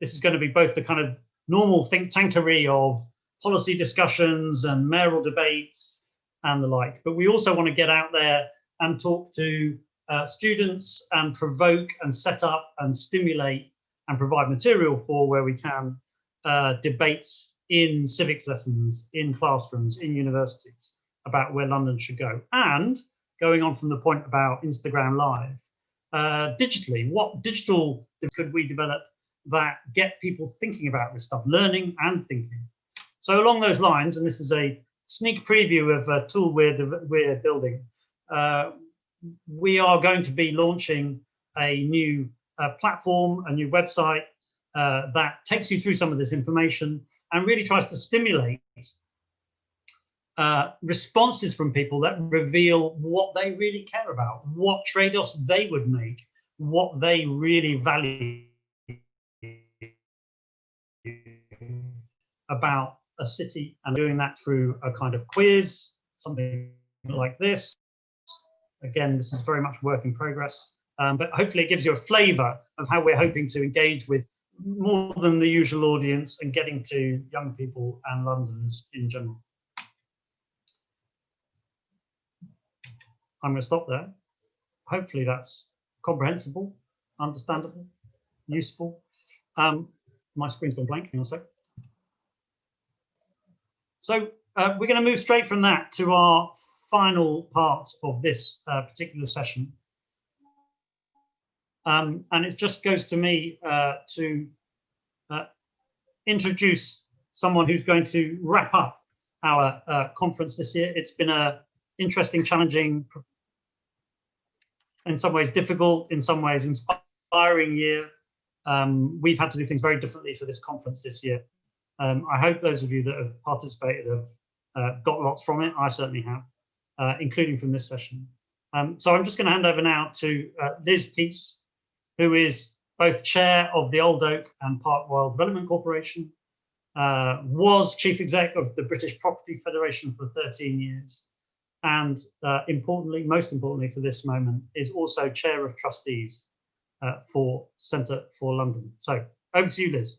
Speaker 2: This is going to be both the kind of normal think tankery of policy discussions and mayoral debates and the like, but we also want to get out there and talk to students and provoke and set up and stimulate and provide material for, where we can, debates in civics lessons, in classrooms, in universities, about where London should go. And going on from the point about Instagram Live, digitally, what digital could we develop that get people thinking about this stuff, learning and thinking? So along those lines, and this is a sneak preview of a tool we're building, we are going to be launching a new platform, a new website that takes you through some of this information and really tries to stimulate responses from people that reveal what they really care about, what trade-offs they would make, what they really value about a city, and doing that through a kind of quiz, something like this. Again, this is very much work in progress, but hopefully it gives you a flavor of how we're hoping to engage with more than the usual audience and getting to young people and Londoners in general. I'm going to stop there. Hopefully that's comprehensible, understandable, useful. My screen's gone blank, hang on a sec. So we're going to move straight from that to our final part of this particular session. And it just goes to me to introduce someone who's going to wrap up our conference this year. It's been an interesting, challenging, in some ways difficult, in some ways inspiring year. We've had to do things very differently for this conference this year. I hope those of you that have participated have got lots from it. I certainly have, including from this session. So I'm just going to hand over now to Liz Peace, who is both chair of the Old Oak and Park Royal Development Corporation, was chief exec of the British Property Federation for 13 years, and importantly, most importantly for this moment, is also chair of trustees for Centre for London. So over to you, Liz.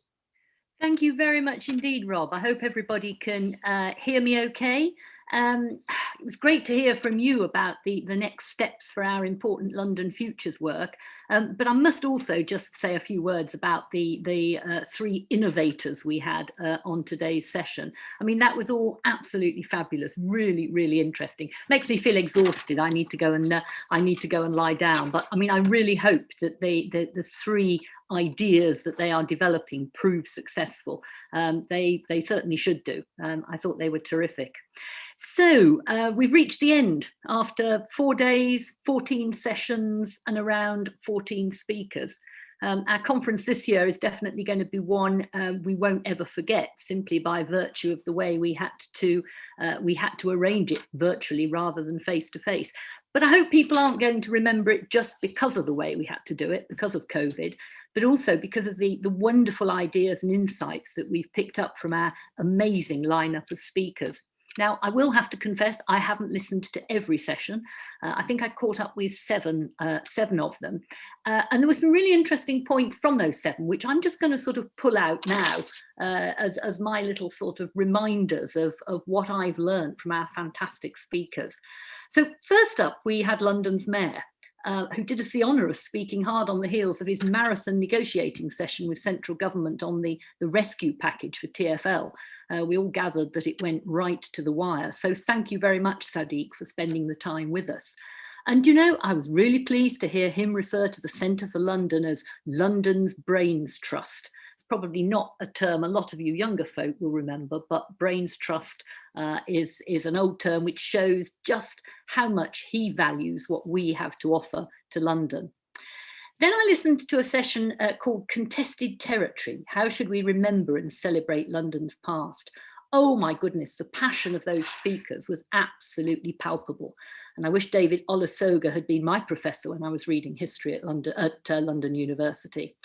Speaker 7: Thank you very much indeed, Rob. I hope everybody can hear me okay. It was great to hear from you about the next steps for our important London Futures work. But I must also just say a few words about the three innovators we had on today's session. I mean, that was all absolutely fabulous, really, really interesting. Makes me feel exhausted. I need to go and lie down. But I mean, I really hope that the three ideas that they are developing prove successful. They certainly should do. I thought they were terrific. So we've reached the end after 4 days, 14 sessions and around 14 speakers. Our conference this year is definitely going to be one we won't ever forget, simply by virtue of the way we had to arrange it virtually rather than face to face. But I hope people aren't going to remember it just because of the way we had to do it, because of COVID, but also because of the wonderful ideas and insights that we've picked up from our amazing lineup of speakers. Now, I will have to confess, I haven't listened to every session. I think I caught up with seven of them. And there were some really interesting points from those seven, which I'm just going to sort of pull out now as my little sort of reminders of what I've learned from our fantastic speakers. So first up, we had London's mayor, who did us the honour of speaking hard on the heels of his marathon negotiating session with central government on the rescue package for TfL. We all gathered that it went right to the wire. So thank you very much, Sadiq, for spending the time with us. And you know, I was really pleased to hear him refer to the Centre for London as London's Brains Trust. It's probably not a term a lot of you younger folk will remember, but Brains Trust is an old term which shows just how much he values what we have to offer to London. Then I listened to a session called Contested Territory. How should we remember and celebrate London's past? Oh my goodness, the passion of those speakers was absolutely palpable. And I wish David Olusoga had been my professor when I was reading history at London University.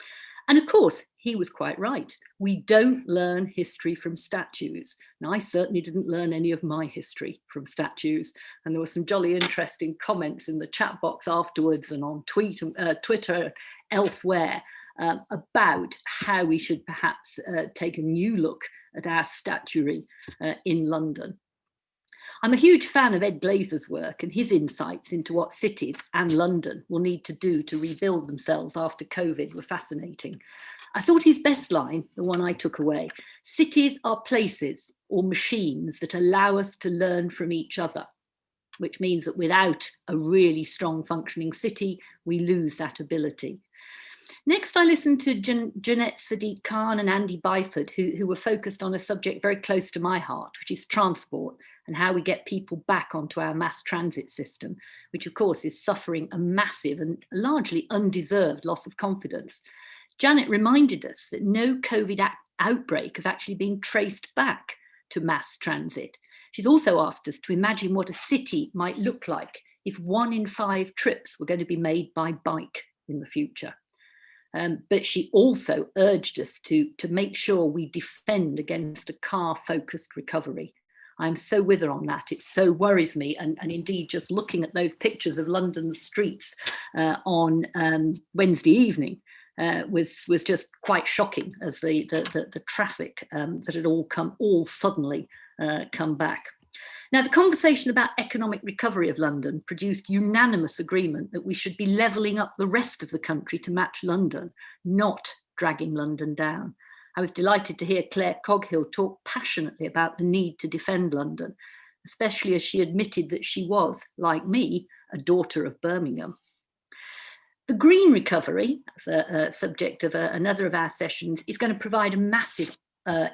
Speaker 7: And of course, he was quite right. We don't learn history from statues. Now, I certainly didn't learn any of my history from statues. And there were some jolly interesting comments in the chat box afterwards and on Twitter, elsewhere, about how we should perhaps take a new look at our statuary in London. I'm a huge fan of Edglaser's work, and his insights into what cities and London will need to do to rebuild themselves after COVID were fascinating. I thought his best line, the one I took away, cities are places or machines that allow us to learn from each other, which means that without a really strong functioning city, we lose that ability. Next, I listened to Jeanette Sadiq Khan and Andy Byford, who were focused on a subject very close to my heart, which is transport and how we get people back onto our mass transit system, which of course is suffering a massive and largely undeserved loss of confidence. Janet reminded us that no COVID outbreak has actually been traced back to mass transit. She's also asked us to imagine what a city might look like if 1 in 5 trips were going to be made by bike in the future. But she also urged us to make sure we defend against a car-focused recovery. I'm so with her on that. It so worries me. And indeed, just looking at those pictures of London's streets on Wednesday evening was just quite shocking, as the traffic that had all suddenly come back. Now, the conversation about economic recovery of London produced unanimous agreement that we should be levelling up the rest of the country to match London, not dragging London down. I was delighted to hear Claire Coghill talk passionately about the need to defend London, especially as she admitted that she was, like me, a daughter of Birmingham. The green recovery, as a subject of another of our sessions, is going to provide a massive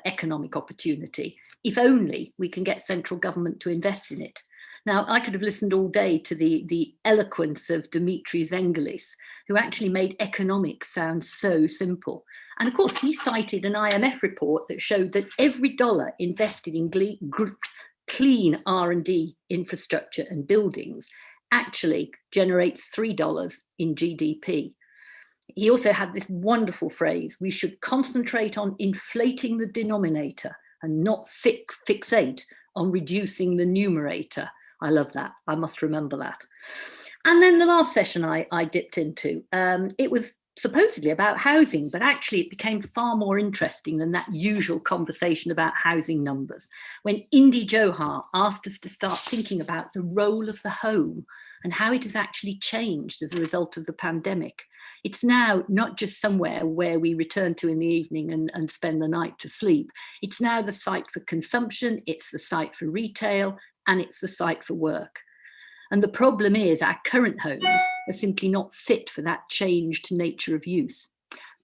Speaker 7: economic opportunity, if only we can get central government to invest in it. Now, I could have listened all day to the eloquence of Dimitri Zengelis, who actually made economics sound so simple. And of course, he cited an IMF report that showed that every dollar invested in clean R&D infrastructure and buildings actually generates $3 in GDP. He also had this wonderful phrase: we should concentrate on inflating the denominator and not fixate on reducing the numerator. I love that. I must remember that. And then the last session I dipped into, it was supposedly about housing, but actually it became far more interesting than that usual conversation about housing numbers, when Indy Johar asked us to start thinking about the role of the home and how it has actually changed as a result of the pandemic. It's now not just somewhere where we return to in the evening and spend the night to sleep. It's now the site for consumption, it's the site for retail, and it's the site for work. And the problem is our current homes are simply not fit for that changed nature of use.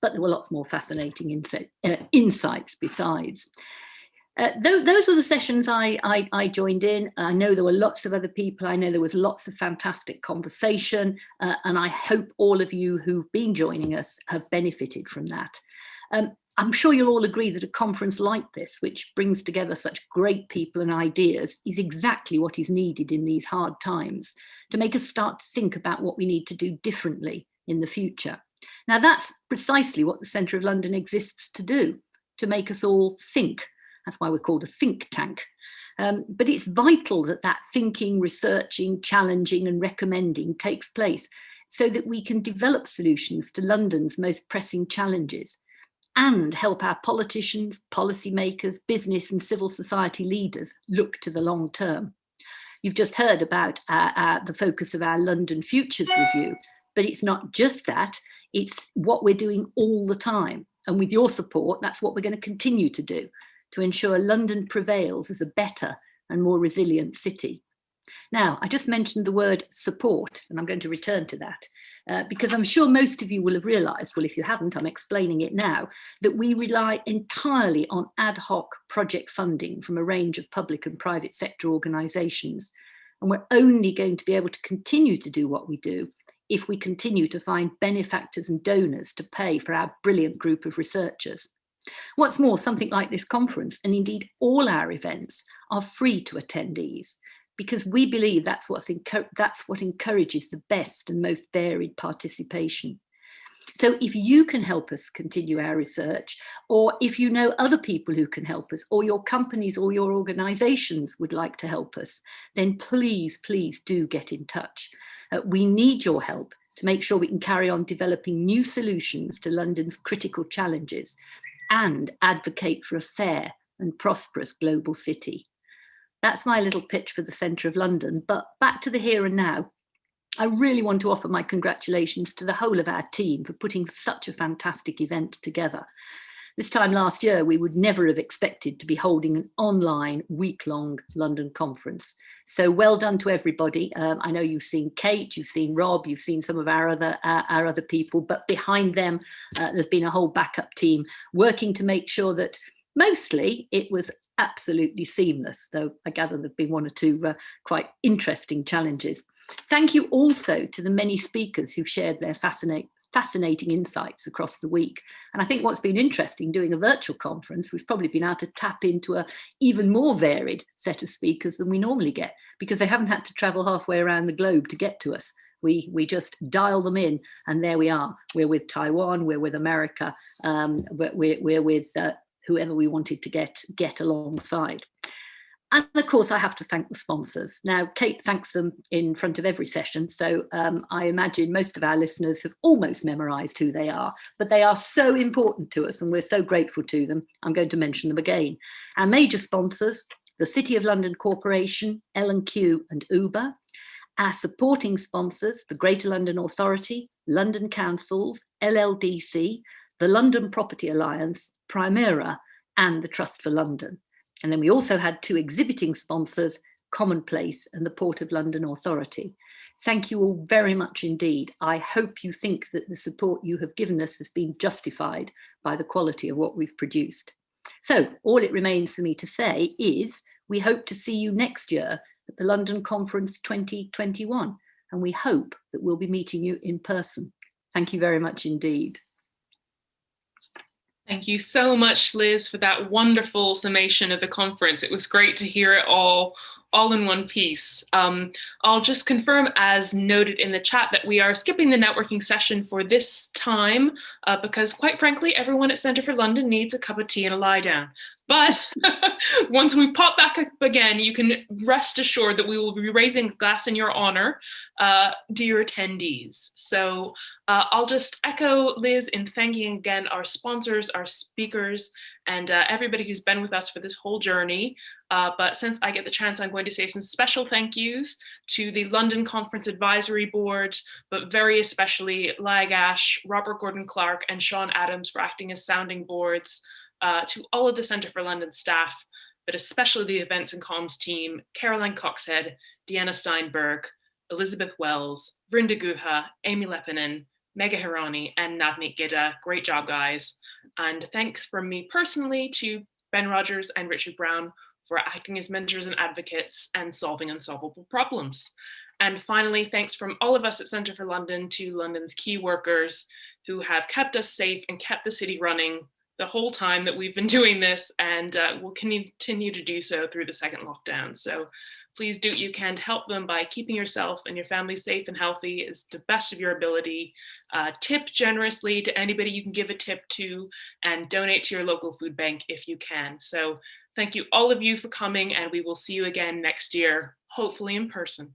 Speaker 7: But there were lots more fascinating insights besides. Those were the sessions I joined in. I know there were lots of other people. I know there was lots of fantastic conversation. And I hope all of you who've been joining us have benefited from that. I'm sure you'll all agree that a conference like this, which brings together such great people and ideas, is exactly what is needed in these hard times to make us start to think about what we need to do differently in the future. Now, that's precisely what the Centre of London exists to do, to make us all think. That's why we're called a think tank. But it's vital that that thinking, researching, challenging and recommending takes place so that we can develop solutions to London's most pressing challenges and help our politicians, policymakers, business and civil society leaders look to the long term. You've just heard about the focus of our London Futures Review, but it's not just that, it's what we're doing all the time. And with your support, that's what we're going to continue to do, to ensure London prevails as a better and more resilient city. Now, I just mentioned the word support, and I'm going to return to that because I'm sure most of you will have realised, well, if you haven't, I'm explaining it now, that we rely entirely on ad hoc project funding from a range of public and private sector organisations. And we're only going to be able to continue to do what we do if we continue to find benefactors and donors to pay for our brilliant group of researchers. What's more, something like this conference, and indeed all our events, are free to attendees, because we believe that's what encourages the best and most varied participation. So if you can help us continue our research, or if you know other people who can help us, or your companies or your organisations would like to help us, then please, please do get in touch. We need your help to make sure we can carry on developing new solutions to London's critical challenges and advocate for a fair and prosperous global city. That's my little pitch for the Centre of London, but back to the here and now. I really want to offer my congratulations to the whole of our team for putting such a fantastic event together. This time last year, we would never have expected to be holding an online week-long London conference. So well done to everybody. I know you've seen Kate, you've seen Rob, you've seen some of our other people, but behind them, there's been a whole backup team working to make sure that mostly it was absolutely seamless, though I gather there've been one or two quite interesting challenges. Thank you also to the many speakers who've shared their fascinating insights across the week. And I think what's been interesting doing a virtual conference, we've probably been able to tap into an even more varied set of speakers than we normally get, because they haven't had to travel halfway around the globe to get to us. We just dial them in, and there we are. We're with Taiwan, we're with America, we're with whoever we wanted to get alongside. And of course, I have to thank the sponsors. Now, Kate thanks them in front of every session, so I imagine most of our listeners have almost memorised who they are, but they are so important to us and we're so grateful to them. I'm going to mention them again. Our major sponsors, the City of London Corporation, L&Q and Uber. Our supporting sponsors, the Greater London Authority, London Councils, LLDC, the London Property Alliance, Primera, and the Trust for London. And then we also had two exhibiting sponsors, Commonplace and the Port of London Authority. Thank you all very much indeed. I hope you think that the support you have given us has been justified by the quality of what we've produced. So all it remains for me to say is we hope to see you next year at the London Conference 2021, and we hope that we'll be meeting you in person. Thank you very much indeed.
Speaker 1: Thank you so much, Liz, for that wonderful summation of the conference. It was great to hear it all in one piece. I'll just confirm, as noted in the chat, that we are skipping the networking session for this time because, quite frankly, everyone at Centre for London needs a cup of tea and a lie down. But once we pop back up again, you can rest assured that we will be raising a glass in your honor, dear attendees. So I'll just echo Liz in thanking again our sponsors, our speakers, and everybody who's been with us for this whole journey. But since I get the chance, I'm going to say some special thank yous to the London Conference Advisory Board, but very especially Lagash, Robert Gordon-Clark, and Sean Adams for acting as sounding boards, to all of the Centre for London staff, but especially the events and comms team, Caroline Coxhead, Deanna Steinberg, Elizabeth Wells, Vrinda Guha, Amy Lepinen, Mega Hirani, and Navneet Gidda. Great job, guys. And thanks from me personally to Ben Rogers and Richard Brown for acting as mentors and advocates and solving unsolvable problems. And finally, thanks from all of us at Centre for London to London's key workers who have kept us safe and kept the city running the whole time that we've been doing this, and will continue to do so through the second lockdown. So please do what you can to help them by keeping yourself and your family safe and healthy as the best of your ability. Tip generously to anybody you can give a tip to, and donate to your local food bank if you can. So thank you all of you for coming, and we will see you again next year, hopefully in person.